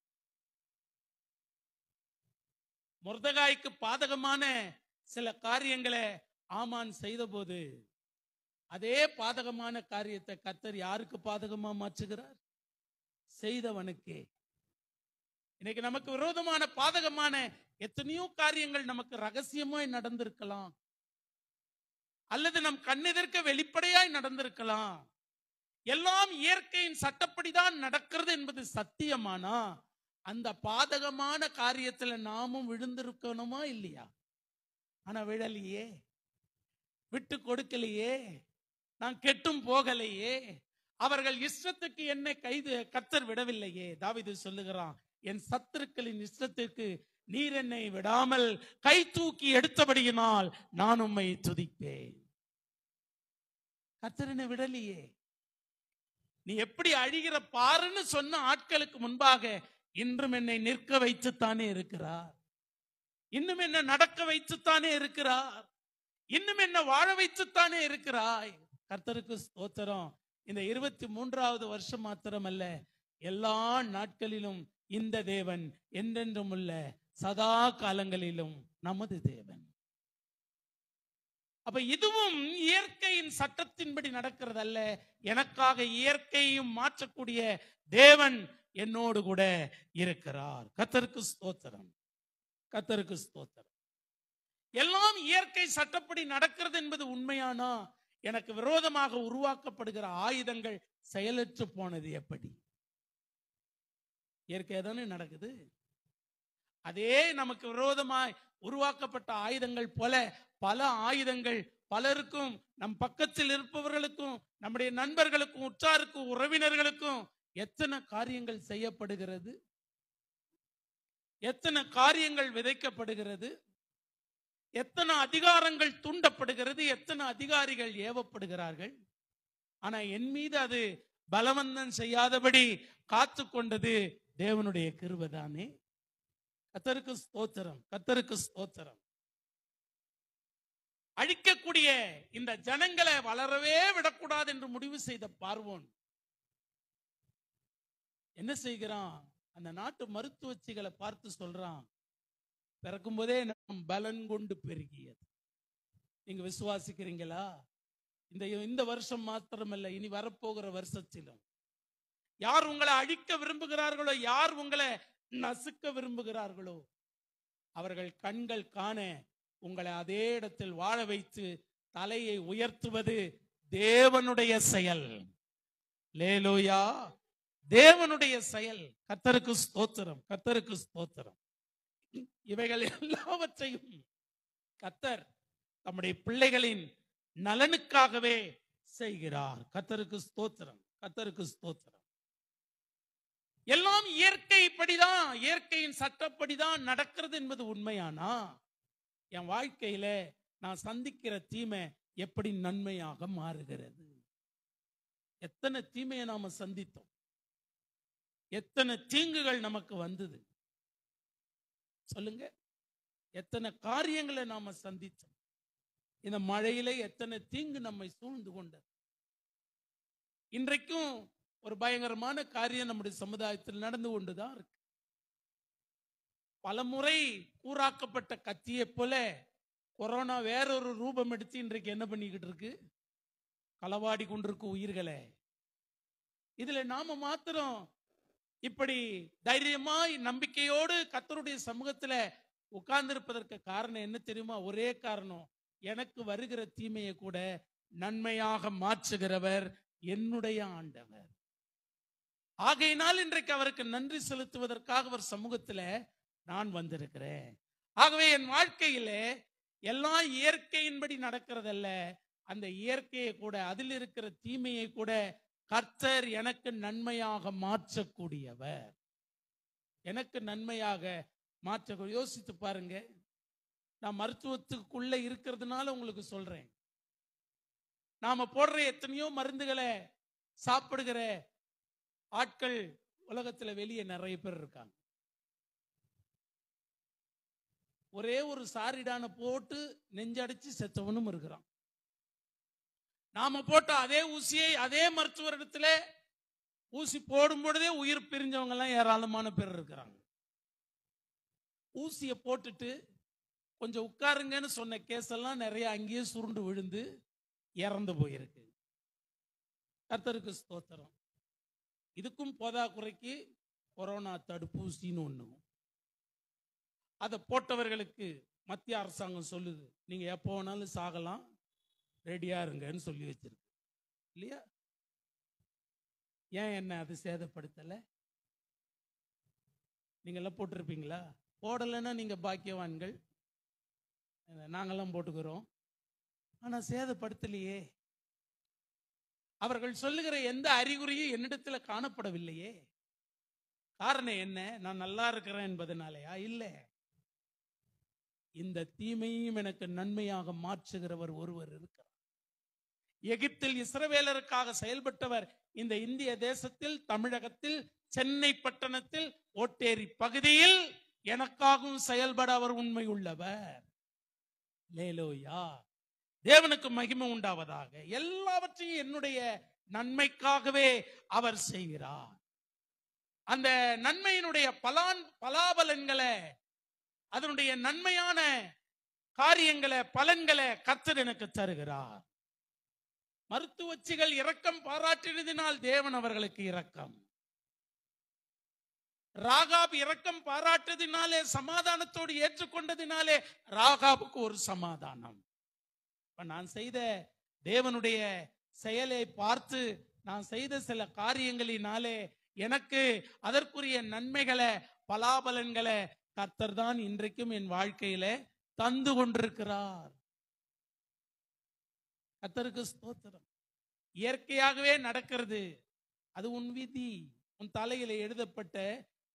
[SPEAKER 2] மொர்தெகாய்க்கு பாதகமான சில காரியங்களை ஆமான் செய்த போது அதே பாதகமான காரியத்தை கர்த்தர் யாருக்கு பாதகமா மாற்றுகிறார்? செய்தவனுக்கே. இன்னைக்கு நமக்கு விரோதமான பாதகமான எத்தனையோ காரியங்கள் நமக்கு ரகசியமாய் நடந்திருக்கலாம், அல்லது நம் கண்ணெதிர்க்க வெளிப்படையாய் நடந்திருக்கலாம். எல்லாம் இயற்கையின் சட்டப்படிதான் நடக்கிறது என்பது சத்தியமானா, அந்த பாதகமான காரியத்துல நாமும் விழுந்திருக்கணுமா இல்லையா? ஆனா விழலையே, விட்டு கொடுக்கலையே, நான் கெட்டும் போகலையே, அவர்கள் இஷ்டத்துக்கு என்னை கர்த்தர் விடவில்லையே. தாவீது சொல்லுகிறான், என் சத்துருக்களின் இஷ்டத்திற்கு நீர் என்னை விடாமல் கை தூக்கி எடுத்தபடியினால் நான் உம்மை துதிப்பேன். கர்த்தர் என்னை விடலையே. நீ எப்படி அழிகிற பாருன்னு சொன்ன ஆட்களுக்கு முன்பாக இன்றும் என்னை நிற்க வைத்துத்தானே இருக்கிறார். இன்னும் என்ன நடக்க வைத்துத்தானே இருக்கிறார். இன்னும் என்ன வாழ வைத்துத்தானே இருக்கிறாய். கர்த்தருக்கு ஸ்தோத்திரம். இந்த 23வது வருஷம் மாத்திரமல்ல, எல்லா நாட்களிலும் இந்த தேவன் என்றென்றும் உள்ள சதா காலங்களிலும் நமது தேவன். அப்ப இதுவும் இயற்கையின் சட்டத்தின்படி நடக்கிறது அல்ல. எனக்காக இயற்கையும் மாற்றக்கூடிய தேவன் என்னோடு கூட இருக்கிறார். கர்த்தருக்கு ஸ்தோத்திரம், கர்த்தருக்கு ஸ்தோத்திரம். எல்லாம் இயற்கை சட்டப்படி நடக்கிறது என்பது உண்மையானா, எனக்கு விரோதமாக உருவாக்கப்படுகிற ஆயுதங்கள் செயலற்று போனது எப்படி? இயற்கை தானே நடக்குது. அதே நமக்கு விரோதமாய் உருவாக்கப்பட்ட ஆயுதங்கள் போல பல ஆயுதங்கள் பலருக்கும், நம் பக்கத்தில் இருப்பவர்களுக்கும், நம்முடைய நண்பர்களுக்கும், உற்றாருக்கும், உறவினர்களுக்கும் எத்தனை காரியங்கள் செய்யப்படுகிறது, எத்தனை காரியங்கள் விதைக்கப்படுகிறது, எத்தனை அதிகாரங்கள் தூண்டப்படுகிறது, எத்தனை அதிகாரிகள் ஏவப்படுகிறார்கள். ஆனா என் மீது அது பலவந்தம் செய்யாதபடி காத்து கொண்டது தேவனுடைய கிருபைதானே. கர்த்தருக்கு ஸ்தோத்திரம், கர்த்தருக்கு ஸ்தோத்திரம். அழிக்கக்கூடிய இந்த ஜனங்களை வளரவே விடக்கூடாது என்று முடிவு செய்த பார்வோன் என்ன செய்கிறான்? அந்த நாட்டு மருத்துவச்சிகளை பார்த்து சொல்றான், பிறக்கும் போதே நாம் பலன் கொண்டு பெருகியது. நீங்க விசுவாசிக்கிறீங்களா? இந்த வருஷம் மாத்திரமல்ல, இனி வரப்போகிற வருஷத்திலும் யார் உங்களை அழிக்க விரும்புகிறார்களோ, யார் உங்களை நசுக்க விரும்புகிறார்களோ, அவர்கள் கண்கள் காண உங்களை அதே இடத்தில் வாழ வைத்து தலையை உயர்த்துவது தேவனுடைய செயல். லேலூயா, தேவனுடைய செயல். கர்த்தருக்கு ஸ்தோத்திரம், கர்த்தருக்கு ஸ்தோத்திரம். இவைகள் எல்லாவற்றையும் கர்த்தர் தம்முடைய பிள்ளைகளின் நலனுக்காகவே செய்கிறார். கர்த்தருக்கு ஸ்தோத்திரம், கர்த்தருக்கு ஸ்தோத்திரம். எல்லாம் இயற்கைப்படிதான், இயற்கையின் சட்டப்படிதான் நடக்கிறது என்பது உண்மையானா, என் வாழ்க்கையில நான் சந்திக்கிற தீமை எப்படி நன்மையாக மாறுகிறது? எத்தனை தீமையை நாம சந்தித்தோம், எத்தனை தீங்குகள் நமக்கு வந்தது சொல்லுங்க. எத்தனை காரியங்களை நாம சந்தித்தோம். இந்த மழையில எத்தனை தீங்கு நம்மை சூழ்ந்து கொண்டது. இன்றைக்கும் ஒரு பயங்கரமான காரியம் நம்முடைய சமுதாயத்தில் நடந்து கொண்டுதான் இருக்கு. பலமுறை கூறாக்கப்பட்ட கத்தியை போல கொரோனா வேறொரு ரூபம் எடுத்து இன்றைக்கு என்ன பண்ணிக்கிட்டு இருக்கு? களவாடி கொண்டிருக்கு உயிர்களை. இதுல நாம மாத்திரம் இப்படி தைரியமாய் நம்பிக்கையோடு கர்த்தருடைய சமூகத்துல உட்கார்ந்திருப்பதற்கு காரணம் என்ன தெரியுமா? ஒரே காரணம், எனக்கு வருகிற தீமையை கூட நன்மையாக மாற்றுகிறவர் என்னுடைய ஆண்டவர். ஆகையினால் இன்றைக்கு அவருக்கு நன்றி செலுத்துவதற்காக அவர் சமூகத்துல நான் வந்திருக்கிறேன். ஆகவே என் வாழ்க்கையிலே எல்லாம் இயற்கையின்படி நடக்கிறதல்ல, அந்த இயற்கையை கூட, அதில் இருக்கிற தீமையை கூட கர்த்தர் எனக்கு நன்மையாக மாற்றக்கூடியவர். எனக்கு நன்மையாக மாற்ற யோசித்து பாருங்க. நான் மருத்துவத்துக்குள்ள இருக்கிறதுனால உங்களுக்கு சொல்றேன். நாம போடுற எத்தனையோ மருந்துகளை சாப்பிடுகிற ஆட்கள் உலகத்துல வெளியே நிறைய பேர் இருக்காங்க. ஒரே ஒரு சாரிடான போட்டு நெஞ்சடிச்சு செத்தவனும் இருக்கிறான். நாம போட்ட அதே ஊசியை அதே மருத்துவரிடத்துல ஊசி போடும் பொழுதே உயிர் பிரிஞ்சவங்க எல்லாம் ஏராளமான பேர் இருக்கிறாங்க. ஊசியை போட்டுட்டு கொஞ்சம் உட்காருங்கன்னு சொன்ன கேஸ் எல்லாம் நிறைய அங்கேயே சுருண்டு விழுந்து இறந்து போயிருக்கு. கர்த்தருக்கு ஸ்தோத்திரம். இதுக்கும் போதாக்குறைக்கு கொரோனா தடுப்பூசின்னு ஒண்ணு, அதை போட்டவர்களுக்கு மத்திய அரசாங்கம் சொல்லுது, நீங்க எப்போ வேணாலும் சாகலாம், ரெடியா இருங்கன்னு சொல்லி வச்சிருக்கு இல்லையா? ஏன் என்ன அது சேதப்படுத்தல? நீங்க எல்லாம் போட்டிருப்பீங்களா? போடலைன்னா நீங்க பாக்கியவான்கள், நாங்கெல்லாம் போட்டுக்கிறோம். ஆனா சேதப்படுத்தலையே. அவர்கள் சொல்லுகிற எந்த அறிகுறியும் என்னிடத்துல காணப்படவில்லையே. காரணம் என்ன? நான் நல்லா இருக்கிறேன் என்பதனாலயா? இல்லை. இந்த தீமையும் எனக்கு நன்மையாக மாற்றுகிறவர் ஒருவர் இருக்கிறார். எகிப்தில் இஸ்ரவேலருக்காக செயல்பட்டவர் இந்த இந்திய தேசத்தில், தமிழகத்தில், சென்னை பட்டணத்தில், ஓட்டேரி பகுதியில் எனக்காகவும் செயல்பட அவர் உண்மை உள்ளவர். லேலோயா, தேவனுக்கு மகிமை உண்டாவதாக. எல்லாவற்றையும் என்னுடைய நன்மைக்காகவே அவர் செய்கிறார். அந்த நன்மையினுடைய பலாபலன்களை, அதனுடைய நன்மையான காரியங்களை, பலன்களை கர்த்தர் எனக்கு தருகிறார். மருத்துவச்சிகள் இரக்கம் பாராட்டினதினால் தேவன் அவர்களுக்கு இரக்கம். ராகாப் இரக்கம் பாராட்டதினாலே, சமாதானத்தோடு ஏற்றுக்கொண்டதினாலே ராகாபுக்கு ஒரு சமாதானம். நான் செய்த தேவனுடைய செயலை பார்த்து, நான் செய்த சில காரியங்களினாலே எனக்கு அதற்குரிய நன்மைகளை, பலாபலன்களை கர்த்தர் தான் இன்றைக்கும் என் வாழ்க்கையில தந்து கொண்டிருக்கிறார். கர்த்தருக்கு ஸ்தோத்திரம். இயற்கையாகவே நடக்கிறது. அது உன் விதி, உன் தலையில எழுதப்பட்ட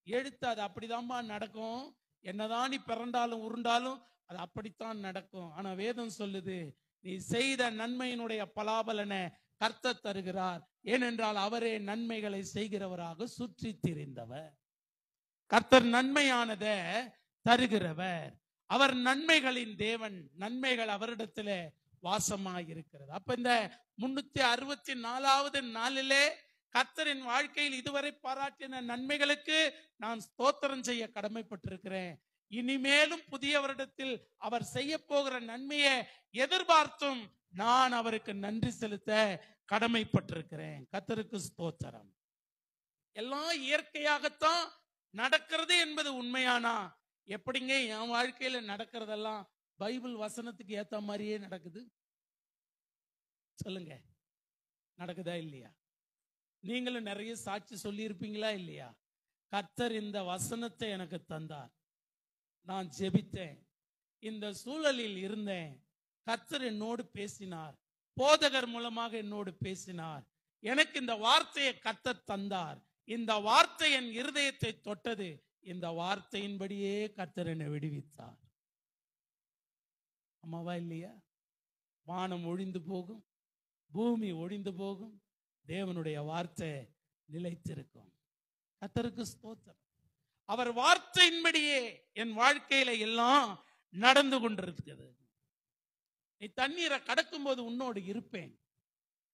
[SPEAKER 2] எழுத்து. அது அப்படிதான்பா நடக்கும். என்னதான் நீ பிறண்டாலும் உருண்டாலும் அது அப்படித்தான் நடக்கும். ஆனா வேதம் சொல்லுது, நீ செய்த நன்மையினுடைய பலாபலனை கர்த்தர் தருகிறார். ஏனென்றால் அவரே நன்மைகளை செய்கிறவராக சுற்றி திரிந்தவர். கர்த்தர் நன்மையானத தருகிறவர். அவர் நன்மைகளின் தேவன். நன்மைகள் அவரிடத்துல வாசமாயிருக்கிறது. அப்ப இந்த 364வது நாளிலே கர்த்தரின் வாழ்க்கையில் இதுவரை பாராட்டின நன்மைகளுக்கு நான் ஸ்தோத்திரம் செய்ய கடமைப்பட்டிருக்கிறேன். இனிமேலும் புதிய வருடத்தில் அவர் செய்ய போகிற நன்மையை எதிர்பார்த்தும் நான் அவருக்கு நன்றி செலுத்த கடமைப்பட்டிருக்கிறேன். கர்த்தருக்கு ஸ்தோத்திரம். எல்லாம் இயற்கையாகத்தான் நடக்கிறது என்பது உண்மையானா எப்படிங்க என் வாழ்க்கையில நடக்கிறதெல்லாம் பைபிள் வசனத்துக்கு ஏத்த மாதிரியே நடக்குது? சொல்லுங்க, நடக்குதா இல்லையா? நீங்களும் நிறைய சாட்சி சொல்லி இருப்பீங்களா இல்லையா? கர்த்தர் இந்த வசனத்தை எனக்கு தந்தார், நான் ஜெபித்தேன், இந்த சூழலில் இருந்தேன், கர்த்தர் என்னோடு பேசினார், போதகர் மூலமாக என்னோடு பேசினார், எனக்கு இந்த வார்த்தையை கர்த்தர் தந்தார், இந்த வார்த்தை என் இருதயத்தை தொட்டது, இந்த வார்த்தையின்படியே கர்த்தர் என்னை விடுவித்தார். அம்மாவா இல்லையா? வானம் ஒழிந்து போகும், பூமி ஒழிந்து போகும், தேவனுடைய வார்த்தை நிலைத்திருக்கும். கர்த்தருக்கு ஸ்தோத்திரம். அவர் வார்த்தையின்படியே என் வாழ்க்கையில எல்லாம் நடந்து கொண்டிருக்கிறது. நீ தண்ணீரை கடக்கும் போது உன்னோடு இருப்பேன்.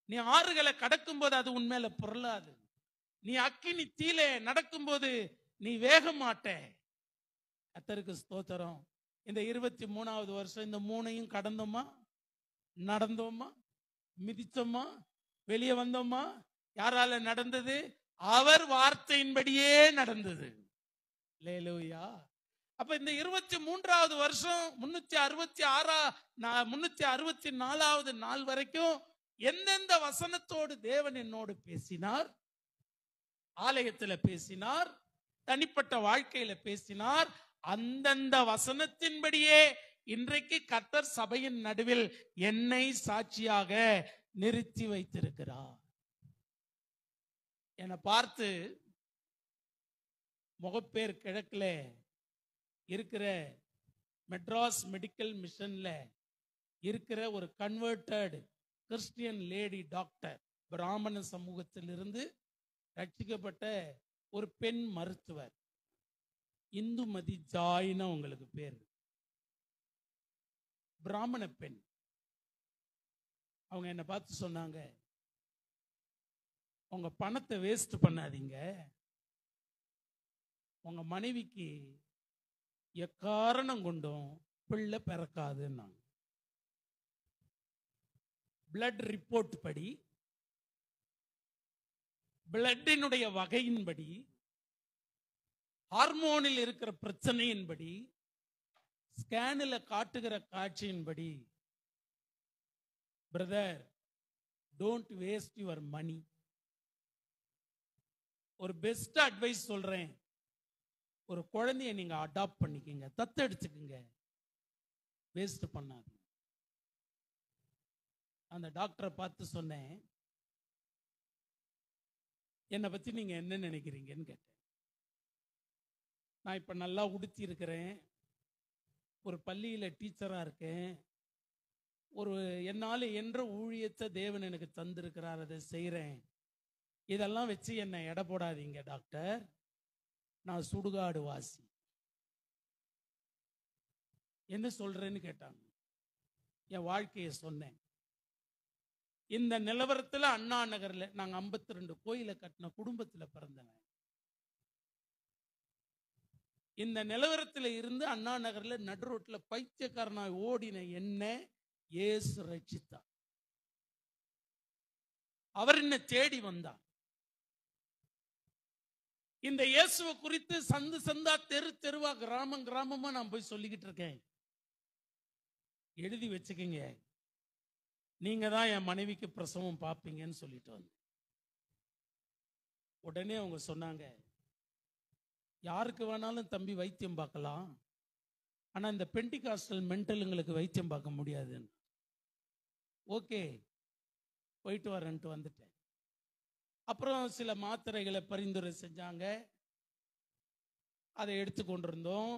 [SPEAKER 2] நீ ஆறுகளை கடக்கும் போது அது உன்மேல பொருளாது. நீ அக்கினி தீலே நடக்கும் போது நீ வேக மாட்ட. கர்த்தருக்கு ஸ்தோத்திரம். இந்த 23வது வருஷம் இந்த 3ஐயும் கடந்தோமா, நடந்தோமா, மிதிச்சோமா, வெளியே வந்தோமா? யாரால நடந்தது? அவர் வார்த்தையின்படியே நடந்தது. அல்லேலூயா. அப்ப இந்த 23வது வருஷம் 364வது நாள் வரைக்கும் எந்தெந்த வசனத்தோடு தேவன் என்னோடு பேசினார், ஆலயத்தில் பேசினார், தனிப்பட்ட வாழ்க்கையில பேசினார், அந்தந்த வசனத்தின்படியே இன்றைக்கு கர்த்தர் சபையின் நடுவில் என்னை சாட்சியாக நிறுத்தி வைத்திருக்கிறார். என்னை பார்த்து முகப்பேர் கிழக்குல இருக்கிற மெட்ராஸ் மெடிக்கல் மிஷன்ல இருக்கிற ஒரு கன்வெர்டட் கிறிஸ்டியன் லேடி டாக்டர், பிராமண சமூகத்திலிருந்து ரட்சிக்கப்பட்ட ஒரு பெண் மருத்துவர், இந்துமதி ஜாயின்னு உங்களுக்கு பேர், பிராமண பெண். அவங்க என்னை பார்த்து சொன்னாங்க, உங்க பணத்தை வேஸ்ட் பண்ணாதீங்க, உங்க மனைவிக்கு எக்காரணம் கொண்டும் பிள்ளை பிறக்காதுன்னா. பிளட் ரிப்போர்ட் படி, பிளட்டினுடைய வகையின்படி, ஹார்மோனில் இருக்கிற பிரச்சனையின்படி, ஸ்கேனில் காட்டுகிற காட்சியின்படி, brother don't waste your money. ஒரு பெஸ்ட் அட்வைஸ் சொல்றேன், ஒரு குழந்தைய நீங்க அடாப்ட் பண்ணிக்கங்க, தத்தெடுத்துக்குங்க, வேஸ்ட் பண்ணாது. அந்த டாக்டரை பார்த்து சொன்னேன், என்னை பத்தி நீங்க என்ன நினைக்கிறீங்கன்னு கேட்டேன். நான் இப்ப நல்லா உடுத்தி இருக்கிறேன், ஒரு பள்ளியில டீச்சரா இருக்கேன், ஒரு என்னால என்ற ஊழியத்தை தேவன் எனக்கு தந்திருக்கிறார், அதை செய்யறேன். இதெல்லாம் வச்சு என்னை எடை போடாதீங்க டாக்டர், நான் சுடுகாடு வாசி. என்ன சொல்றேன்னு கேட்டாங்க. என் வாழ்க்கையை சொன்னேன். இந்த நிலவரத்தில் அண்ணா நகர்ல நாங்க 52 கோயிலை கட்டின குடும்பத்துல பிறந்தவன். இந்த நிலவரத்தில் இருந்து அண்ணா நகர்ல நடு ரோட்ல பைத்தியக்காரனாய் ஓடின என்ன இயேசு ரட்சித்தார். அவர் என்ன தேடி வந்தார். இந்த இயேசுவை குறித்து சந்து சந்தா, தெரு தெருவா, கிராமம் கிராமமா நான் போய் சொல்லிக்கிட்டு இருக்கேன். எழுதி வச்சுக்கங்க, நீங்க தான் என் மனைவிக்கு பிரசவம் பார்ப்பீங்கன்னு சொல்லிட்டு வந்து. உடனே அவங்க சொன்னாங்க, யாருக்கு வேணாலும் தம்பி வைத்தியம் பார்க்கலாம், ஆனா இந்த பெண்டிகாஸ்டல் மென்டலுங்களுக்கு வைத்தியம் பார்க்க முடியாதுன்னு. ஓகே, போயிட்டு வரேன்ட்டு வந்துட்டேன். அப்புறம் சில மாத்திரைகளை பரிந்துரை செஞ்சாங்க, அதை எடுத்துக்கொண்டிருந்தோம்.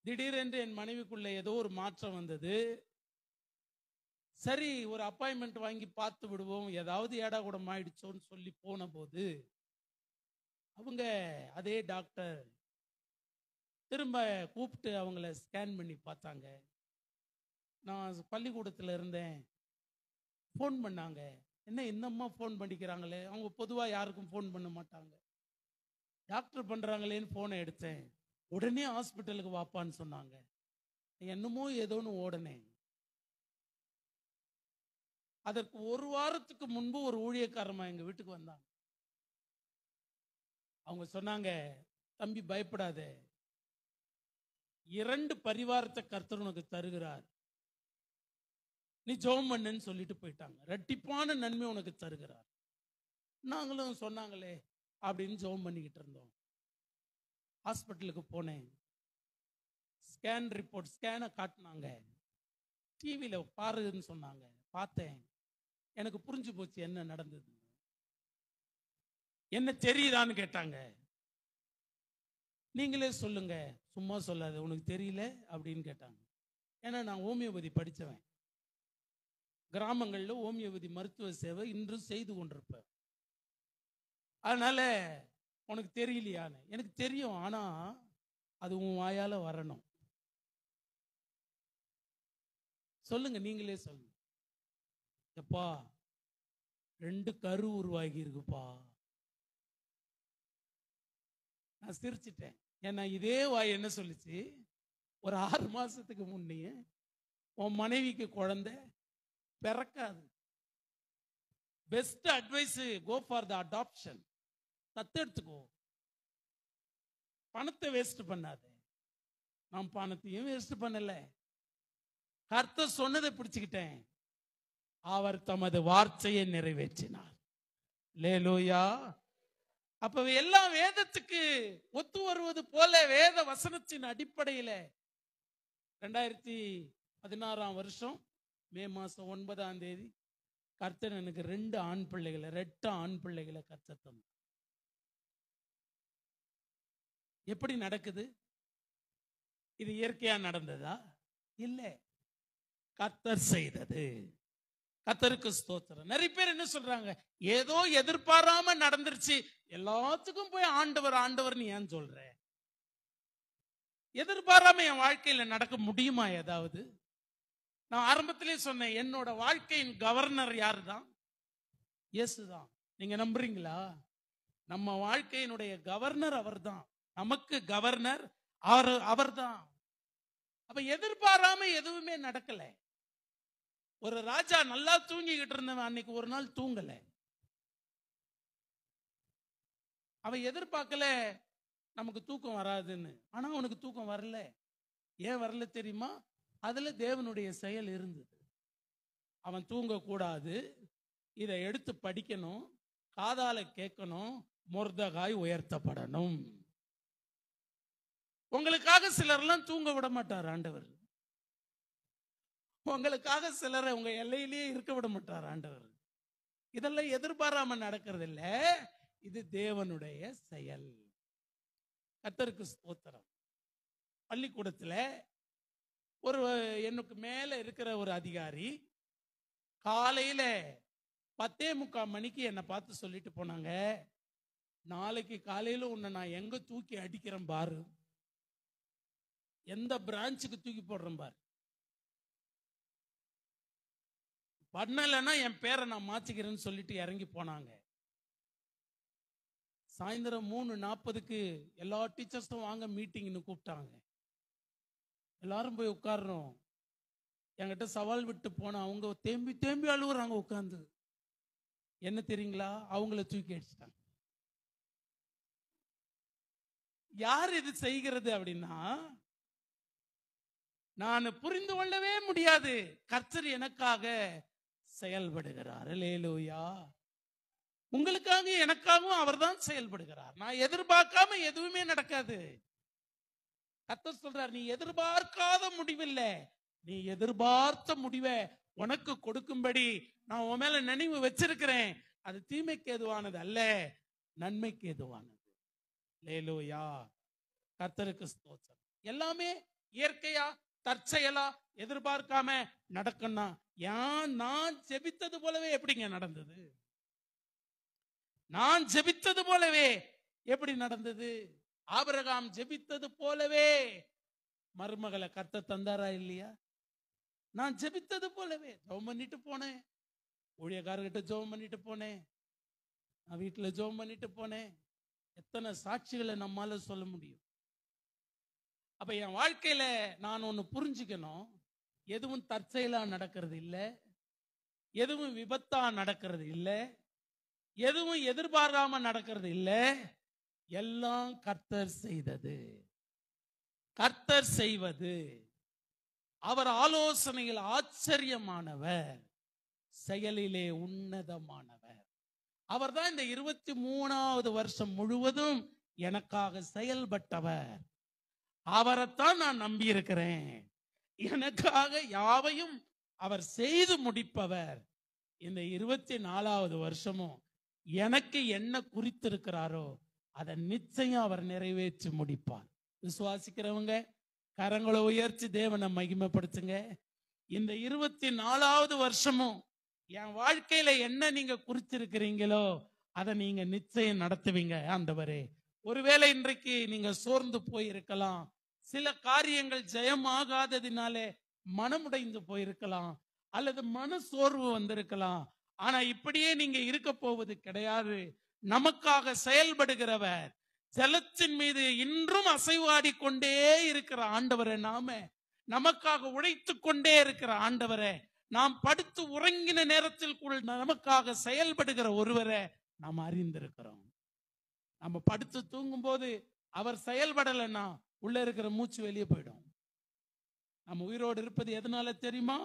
[SPEAKER 2] திடீரென்று என் மனைவிக்குள்ள ஏதோ ஒரு மாற்றம் வந்தது. சரி, ஒரு அப்பாயின்மெண்ட் வாங்கி பார்த்து விடுவோம், ஏதாவது ஏடா கூட ஆயிடுச்சோன்னு சொல்லி போன போது அவங்க அதே டாக்டர் திரும்ப கூப்பிட்டு அவங்கள ஸ்கேன் பண்ணி பார்த்தாங்க. நான் பள்ளிக்கூடத்தில் இருந்தேன், ஃபோன் பண்ணாங்க. என்ன இன்னம்மா ஃபோன் பண்ணிக்கிறாங்களே, அவங்க பொதுவாக யாருக்கும் ஃபோன் பண்ண மாட்டாங்க. டாக்டர் பண்ணுறாங்களேன்னு ஃபோனை எடுத்தேன். உடனே ஹாஸ்பிட்டலுக்கு வாப்பான்னு சொன்னாங்க. என்னமோ ஏதோன்னு ஓடனேன். அதற்கு ஒரு வாரத்துக்கு முன்பு ஒரு ஊழியக்காரமா எங்க வீட்டுக்கு வந்தாங்க. அவங்க சொன்னாங்க, தம்பி பயப்படாத, 2 பரிவாரத்தை கர்த்தர் உனக்கு தருகிறார், நீ ஜெபம் பண்ணுன்னு சொல்லிட்டு போயிட்டாங்க. ரெட்டிப்பான நன்மை உனக்கு தருகிறார். நாங்களும் சொன்னாங்களே அப்படின்னு ஜெபம் பண்ணிக்கிட்டு இருந்தோம். ஹாஸ்பிட்டலுக்கு போனேன். ஸ்கேன் ரிப்போர்ட், ஸ்கேனை காட்டினாங்க. டிவியில் பாருன்னு சொன்னாங்க. பார்த்தேன். எனக்கு புரிஞ்சு போச்சு என்ன நடந்தது. என்ன தெரியுதான்னு கேட்டாங்க. நீங்களே சொல்லுங்க, சும்மா சொல்லாத, உனக்கு தெரியல அப்படின்னு கேட்டாங்க. ஏன்னா நான் ஹோமியோபதி படித்தவன். கிராமங்களில் ஹோமியோபதி மருத்துவ சேவை இன்றும் செய்து கொண்டிருப்பேன். அதனால உனக்கு தெரியலையான்னு. எனக்கு தெரியும், ஆனா அது உன் வாயால வரணும். சொல்லுங்க, நீங்களே சொல்லுங்க. எப்பா 2 கரு உருவாகி இருக்குப்பா. நான் சிரிச்சிட்டேன். ஏன்னா இதே வாய் என்ன சொல்லிச்சு, ஒரு 6 மாசத்துக்கு முன்னே உன் மனைவிக்கு குழந்தை பிறக்காது, best advice go for the adoption, தத்தெடுத்துக்கோ, பணத்தை வேஸ்ட் பண்ணாத. நான் பணத்தையும் வேஸ்ட் பண்ணல, கர்த்தர் சொன்னதை பிடிச்சுக்கிட்டேன். அவர் தமது வார்த்தையை நிறைவேற்றினார். அல்லேலூயா. அப்ப எல்லாம் வேதத்துக்கு ஒத்து வருவது போல வேத வசனத்தின் அடிப்படையில் 2016 வருஷம் மே மாசம் 9ஆம் தேதி கர்த்தர் எனக்கு 2 ஆண் பிள்ளைகளை, 2 ஆண் பிள்ளைகளை கர்த்தர் தந்தார். எப்படி நடக்குது? இது இயற்கையா நடந்ததா? இல்லை, கர்த்தர் செய்தது. கர்த்தருக்கு ஸ்தோத்திரம். நிறைய பேர் என்ன சொல்றாங்க, ஏதோ எதிர்பாராம நடந்துருச்சு, எல்லாத்துக்கும் போய் ஆண்டவர் ஆண்டவர் நீ ஏன் சொல்ற? எதிர்பாராம என் வாழ்க்கையில நடக்க முடியுமா ஏதாவது? நான் ஆரம்பத்திலே சொன்னேன், என்னோட வாழ்க்கையின் கவர்னர் யாரு தான்? இயேசு தான். நீங்க நம்புறீங்களா? நம்ம வாழ்க்கையினுடைய கவர்னர் அவர் தான். நமக்கு கவர்னர் அவர் தான். அப்ப எதிர்பாராம எதுவுமே நடக்கல. ஒரு ராஜா நல்லா தூங்கிக்கிட்டு இருந்தவன் அன்னைக்கு ஒரு நாள் தூங்கல. அவன் எதிர்பார்க்கல நமக்கு தூக்கம் வராதுன்னு. ஆனா அவனுக்கு தூக்கம் வரல. ஏன் வரல தெரியுமா? அதுல தேவனுடைய செயல் இருந்தது. அவன் தூங்க கூடாது, இதை எடுத்து படிக்கணும், காதால கேட்கணும், மொர்தகாய் உயர்த்தப்படணும். உங்களுக்காக சிலர்லாம் தூங்க விட மாட்டார் ஆண்டவர். உங்களுக்காக சிலரை உங்க எல்லையிலேயே இருக்க விட மாட்டார் ஆண்டவர். இதெல்லாம் எதிர்பாராம நடக்கிறது இல்ல, இது தேவனுடைய செயல். கர்த்தருக்கு ஸ்தோத்திரம். பள்ளிக்கூடத்துல ஒரு எனக்கு மேல இருக்கிற ஒரு அதிகாரி காலையில 10:45 மணிக்கு என்னை பார்த்து சொல்லிட்டு போனாங்க, நாளைக்கு காலையில உன்னை நான் எங்க தூக்கி அடிக்கிறேன் பாரு, எந்த பிரான்ச்சுக்கு தூக்கி போடுறேன் பாரு, பண்ணலைன்னா என் பேரை நான் மாத்திக்கிறேன்னு சொல்லிட்டு இறங்கி போனாங்க. சாயந்தரம் 3:40க்கு எல்லா டீச்சர்ஸும் வாங்க மீட்டிங்னு கூப்பிட்டாங்க. எல்லாரும் போய் உட்கார்றோம். என்கிட்ட சவால் விட்டு போன அவங்க தேம்பி தேம்பி அழுகுறாங்க உட்கார்ந்து. என்ன தெரியுங்களா? அவங்கள தூக்கி அடிச்சிட்டாங்க. யார் இது செய்கிறது அப்படின்னா, நான் புரிந்து கொள்ளவே முடியாது, கர்த்தர் எனக்காக செயல்படுகிறார். அல்லேலூயா. உங்களுக்காக எனக்காகவும் அவர் தான் செயல்படுகிறார். நான் எதிர்பார்க்காம எதுவுமே நடக்காது. கர்த்தர் சொல்றார், நீ எதிர்பார்க்காத முடிவில்லை, நீ எதிர்பார்த்த முடிவை உனக்கு கொடுக்கும்படி நான் உன் மேல நினைவு வச்சிருக்கிறேன். அது தீமைக்கு ஏதுவானது அல்ல, நன்மைக்கு ஏதுவானது. அல்லேலூயா, கர்த்தருக்கு ஸ்தோத்திரம். எல்லாமே இயற்கையா தற்செயலா எதிர்பார்க்காம நடக்கணும். நான் ஜெபித்தது போலவே எப்படிங்க நடந்தது? நான் ஜெபித்தது போலவே எப்படி நடந்தது? ஆபிரகாம் ஜெபித்தது போலவே மருமகளை கர்த்தர் தந்தாரா இல்லையா? நான் ஜெபித்தது போலவே ஜெபம் பண்ணிட்டு போனேன், ஊழியக்காரர்கிட்ட ஜெபம் பண்ணிட்டு போனேன், நான் வீட்டுல ஜெபம் பண்ணிட்டு போனேன். எத்தனை சாட்சிகளை நம்மால சொல்ல முடியும்? அப்ப என் வாழ்க்கையில நான் ஒண்ணு புரிஞ்சுக்கணும், எதுவும் தற்செயலா நடக்கிறது இல்லை, எதுவும் விபத்தா நடக்கிறது இல்லை, எதுவும் எதிர்பாராம நடக்கிறது இல்லை. எல்லாம் கர்த்தர் செய்தது, கர்த்தர் செய்வது. அவர் ஆலோசனையில் ஆச்சரியமானவர், செயலிலே உன்னதமானவர். அவர் தான் இந்த 23வது வருஷம் முழுவதும் எனக்காக செயல்பட்டவர். அவரைத்தான் நான் நம்பி இருக்கிறேன். எனக்காக யாவையும் அவர் செய்து முடிப்பவர். இந்த 24வது வருஷமும் எனக்கு என்ன குறித்திருக்கிறாரோ அதை நிச்சயம் அவர் நிறைவேற்றி முடிப்பார். விசுவாசிக்கிறவங்க கரங்களை உயர்த்தி தேவனை மகிமைப்படுத்துங்க. இந்த 24வது வருஷமும் என் வாழ்க்கையில என்ன நீங்க குறிச்சிருக்கிறீங்களோ அதை நீங்க நிச்சயம் நடத்துவீங்க ஆண்டவரே. ஒருவேளை இன்றைக்கு நீங்க சோர்ந்து போயிருக்கலாம், சில காரியங்கள் ஜெயமாகாததினாலே மனமுடைந்து போயிருக்கலாம், அல்லது மன சோர்வு வந்திருக்கலாம். ஆனா இப்படியே நீங்க இருக்க போவது கிடையாது. நமக்காக செயல்படுகிறவர், ஜலத்தின் மீது இன்றும் அசைவாடி கொண்டே இருக்கிற ஆண்டவரை, நமக்காக உழைத்து கொண்டே இருக்கிற ஆண்டவரை, நாம் படுத்து உறங்கின நேரத்தில் நமக்காக செயல்படுகிற ஒருவரை நாம் அறிந்திருக்கிறோம். நம்ம படுத்து தூங்கும் போது அவர் செயல்படலைன்னா உள்ள இருக்கிற மூச்சு வெளியே போயிடும். நம்ம உயிரோடு இருப்பது எதனால தெரியுமா?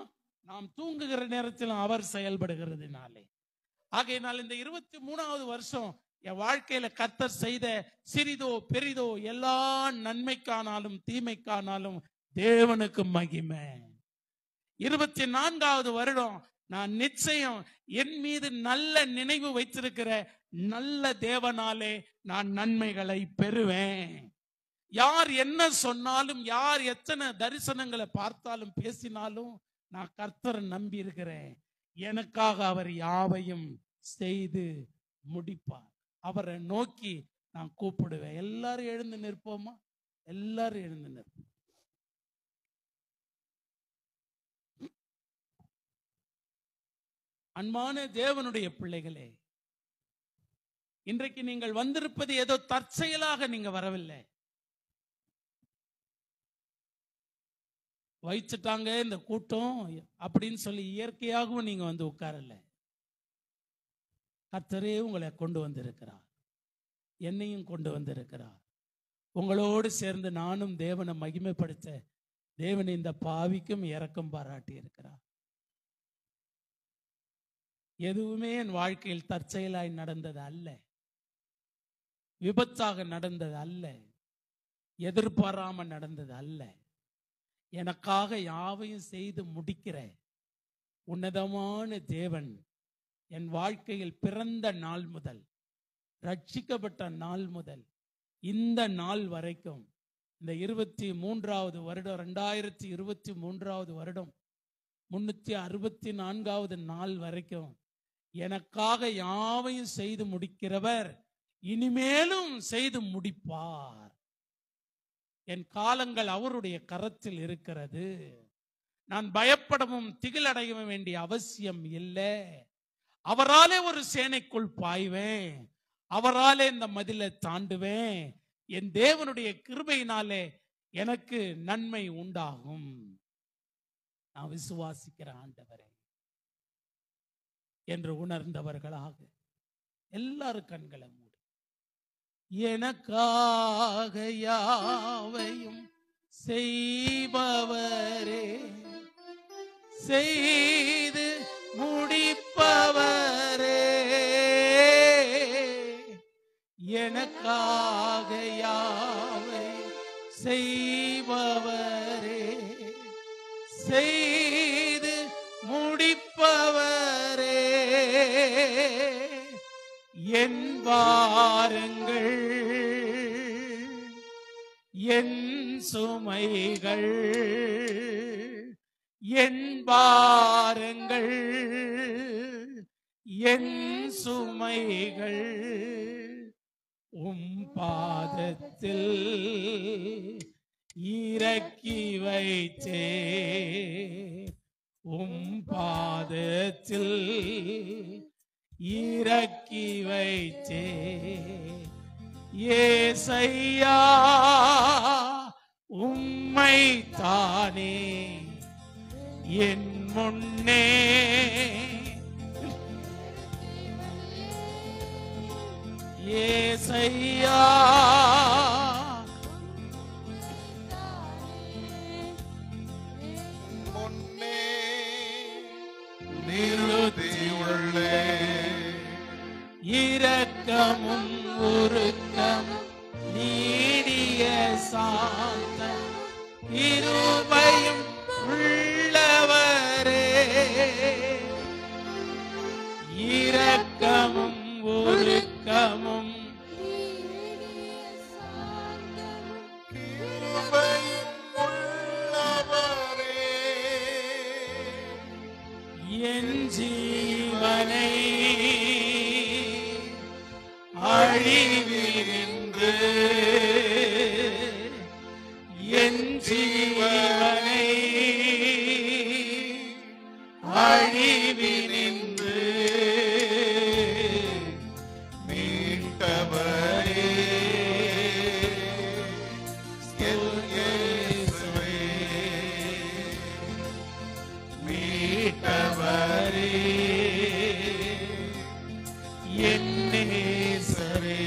[SPEAKER 2] நாம் தூங்குகிற நேரத்தில் அவர் செயல்படுகிறதுனாலே. ஆகையினால் இந்த 23வது வருஷம் என் வாழ்க்கையில கர்த்தர் செய்த சிறிதோ பெரிதோ எல்லா நன்மைக்கானாலும் தீமைக்கானாலும் தேவனுக்கு மகிமை. 24வது வருடம் நான் நிச்சயம் என் மீது நல்ல நினைவு வைத்திருக்கிற நல்ல தேவனாலே நான் நன்மைகளை பெறுவேன். யார் என்ன சொன்னாலும், யார் எத்தனை தரிசனங்களை பார்த்தாலும் பேசினாலும் நான் கர்த்தரை நம்பி இருக்கிறேன். எனக்காக அவர் யாவையும் செய்து முடிப்பார். அவரை நோக்கி நான் கூப்பிடுவேன். எல்லாரும் எழுந்து நிற்போமா? எல்லாரும் எழுந்து நிற்போம். அன்பான தேவனுடைய பிள்ளைகளே, இன்றைக்கு நீங்கள் வந்திருப்பது ஏதோ தற்செயலாக நீங்க வரவில்லை. வைச்சுட்டாங்க இந்த கூட்டம் அப்படின்னு சொல்லி இயற்கையாகவும் நீங்க வந்து உட்காரல. கர்த்தரே உங்களை கொண்டு வந்திருக்கிறார், என்னையும் கொண்டு வந்திருக்கிறார். உங்களோடு சேர்ந்து நானும் தேவனை மகிமைப்படுத்த தேவன் இந்த பாவிக்கும் இரக்கம் பாராட்டி இருக்கிறார். எதுவுமே என் வாழ்க்கையில் தற்செயலாய் நடந்தது அல்ல, விபத்தாக நடந்தது அல்ல, எதிர்பாராம நடந்தது அல்ல. எனக்காக யாவையும் செய்து முடிக்கிற உன்னதமான தேவன் என் வாழ்க்கையில் பிறந்த நாள் முதல், ரட்சிக்கப்பட்ட நாள் முதல் இந்த நாள் வரைக்கும், இந்த 23வது வருடம், 2023வது வருடம் 364வது நாள் வரைக்கும் எனக்காக யாவையும் செய்து முடிக்கிறவர் இனிமேலும் செய்து முடிப்பார். என் காலங்கள் அவருடைய கரத்தில் இருக்கிறது. நான் பயப்படவும் திகிலடையவும் வேண்டிய அவசியம் இல்லை. அவராலே ஒரு சேனைக்குள் பாய்வேன், அவராலே இந்த மதிலை தாண்டுவேன். என் தேவனுடைய கிருபையினாலே எனக்கு நன்மை உண்டாகும். நான் விசுவாசிக்கிற ஆண்டவரே என்று உணர்ந்தவர்களாக எல்லாரும் கண்களை மூடி, எனக்காக யாவையும் செய்பவரே, செய்து முடிப்பவரே, எனக்காக யாவை செய்பவரே, செய்து முடிப்பவரே, என் பாரங்கள் என் சுமைகள், என் பாரங்கள் என் சுமைகள் உம் பாதத்தில் இறக்கி வைத்தே, உம் பாதத்தில் இறக்கி வைத்தே. ஏசையா உம்மை தானே என் முன்னே ஏசையா
[SPEAKER 1] முன்னே நிறுத்தியுள்ளே,
[SPEAKER 2] இரக்கமும் உருக்கமும் நீடிய சாந்தம் கிருபையும் உள்ளவரே, இரக்கமும் உருக்கமும்
[SPEAKER 1] கிருபையும் உள்ளவரே,
[SPEAKER 2] என் ஜீவனை அழிவினின்று, என் ஜீவனை அழிவினின்று
[SPEAKER 1] மீட்டவரே, என் இயேசுவே,
[SPEAKER 2] மீட்டவரே, என் நேசரே.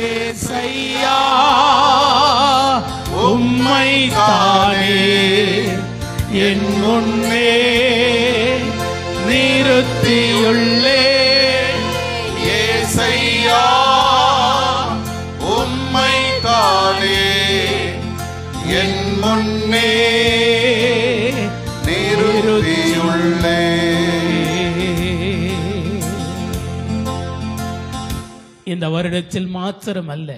[SPEAKER 2] ஏசையா உம்மை தானே என் முன்னே நிறுத்தியுள்ளே.
[SPEAKER 1] ஏசையா உம்மை தானே என் முன்னே நிறுத்தியுள்ளே.
[SPEAKER 2] இந்த வருடத்தில் மாத்திரமல்ல,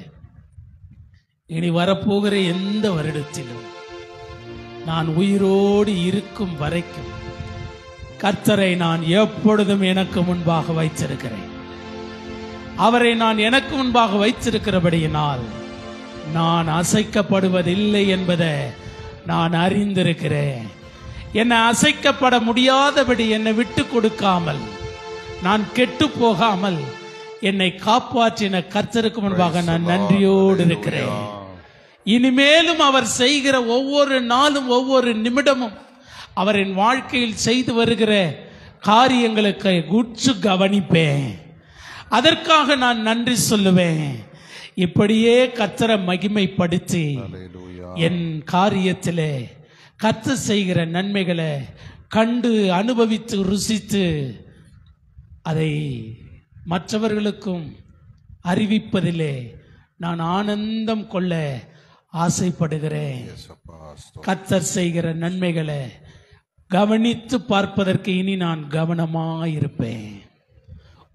[SPEAKER 2] இனி வரப்போகிற எந்த வருடத்திலும் நான் உயிரோடு இருக்கும் வரைக்கும் கர்த்தரை நான் எப்பொழுதும் எனக்கு முன்பாக வைத்திருக்கிறேன். அவரை நான் எனக்கு முன்பாக வைத்திருக்கிறபடியினால் நான் அசைக்கப்படுவதில்லை என்பதை நான் அறிந்திருக்கிறேன். என்னை அசைக்கப்பட முடியாதபடி என்னை விட்டு கொடுக்காமல், நான் கெட்டு போகாமல் என்னை காப்பாற்றின கர்த்தருக்கு முன்பாக நான் நன்றியோடு இருக்கிறேன். இனிமேலும் அவர் செய்கிற ஒவ்வொரு நாளும் ஒவ்வொரு நிமிடமும் அவரின் வாழ்க்கையில் செய்து வருகிற காரியங்களுக்கு உற்று கவனிப்பேன். அதற்காக நான் நன்றி சொல்லுவேன். இப்படியே கர்த்தரை மகிமைப்படுத்தி என் காரியத்திலே கர்த்தர் செய்கிற நன்மைகளை கண்டு அனுபவித்து ருசித்து அதை மற்றவர்களுக்கும் அறிவிப்பதிலே நான் ஆனந்தம் கொள்ள ஆசைப்படுகிறேன். கர்த்தர் செய்கிற நன்மைகளை கவனித்து பார்ப்பதற்கு இனி நான் கவனமாயிருப்பேன்.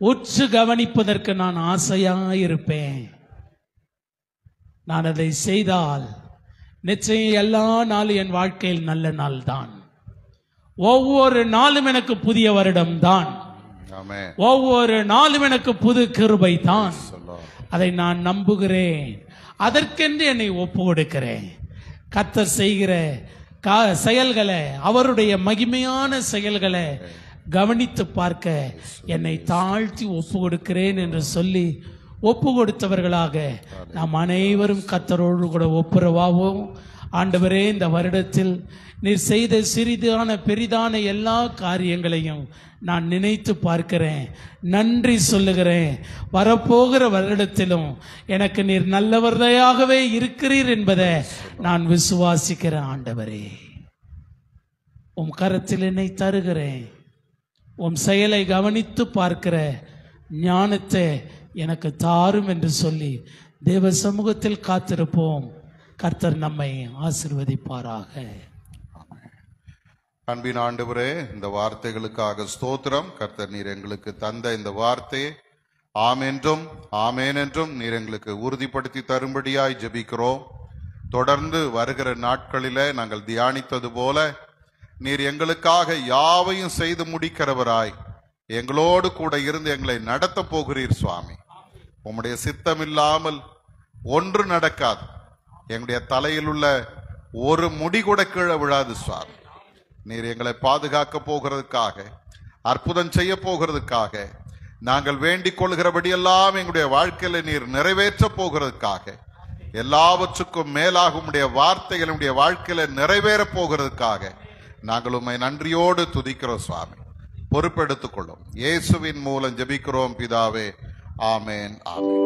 [SPEAKER 2] உற்று கவனிப்பதற்கு நான் ஆசையாயிருப்பேன். நான் அதை செய்தால் நிச்சயம் எல்லா நாளும் என் வாழ்க்கையில் நல்ல நாள் தான். ஒவ்வொரு நாளும் எனக்கு புதிய வருடம் தான். ஒவ்வொரு நாளும் எனக்கு புது கிருபை தான். அதை நான் நம்புகிறேன். அதற்கென்று என்னை ஒப்பு கொடுக்கிறேன். கர்த்தர் செய்கிற செயல்களை, அவருடைய மகிமையான செயல்களை கவனித்து பார்க்க என்னை தாழ்த்தி ஒப்பு கொடுக்கிறேன் என்று சொல்லி ஒப்பு கொடுத்தவர்களாக நாம் அனைவரும் கர்த்தரோடு கூட ஒப்புரவாவோம். ஆண்டவரே, இந்த வருடத்தில் நீர் செய்த சிறிதான பெரிதான எல்லா காரியங்களையும் நான் நினைத்து பார்க்கிறேன், நன்றி சொல்லுகிறேன். வரப்போகிற வருடத்திலும் எனக்கு நீர் நல்லவரையாகவே இருக்கிறீர் என்பதை நான் விசுவாசிக்கிறேன். ஆண்டவரே, உம் கரத்தில் என்னை தருகிறேன். உம் செயலை கவனித்து பார்க்கிற ஞானத்தை எனக்கு தாரும் என்று சொல்லி தேவ சமூகத்தில் காத்திருப்போம். கர்த்தர் நம்மை ஆசீர்வதிப்பாராக.
[SPEAKER 1] அன்பின் ஆண்டவரே, இந்த வார்த்தைகளுக்காக ஸ்தோத்திரம். கர்த்தர் நீர் எங்களுக்கு தந்த இந்த வார்த்தையை ஆமென்றும் ஆமேன் என்றும் நீர் எங்களுக்கு உறுதிப்படுத்தி தரும்படியாய் ஜெபிக்கிறோம். தொடர்ந்து வருகிற நாட்களிலே நாங்கள் தியானித்தது போல நீர் எங்களுக்காக யாவையும் செய்து முடிக்கிறவராய் எங்களோடு கூட இருந்து எங்களை நடத்த போகிறீர் சுவாமி. உம்முடைய சித்தம் இல்லாமல் ஒன்று நடக்காது. எங்களுடைய தலையில் உள்ள ஒரு முடி கூட கீழே விழாது சுவாமி. நீர் எங்களை பாதுகாக்க போகிறதுக்காக, அற்புதம் செய்ய போகிறதுக்காக, நாங்கள் வேண்டிக் கொள்கிறபடியெல்லாம் எங்களுடைய வாழ்க்கையில நீர் நிறைவேற்ற போகிறதுக்காக, எல்லாவற்றுக்கும் மேலாக உம்முடைய வார்த்தைகள் நம்முடைய வாழ்க்கையில நிறைவேற போகிறதுக்காக நாங்கள் உம்மை நன்றியோடு துதிக்கிறோம் சுவாமி. பொறுப்பெடுத்துக் கொள்ளும். இயேசுவின் மூலம் ஜெபிக்கிறோம் பிதாவே. ஆமேன் ஆமேன்.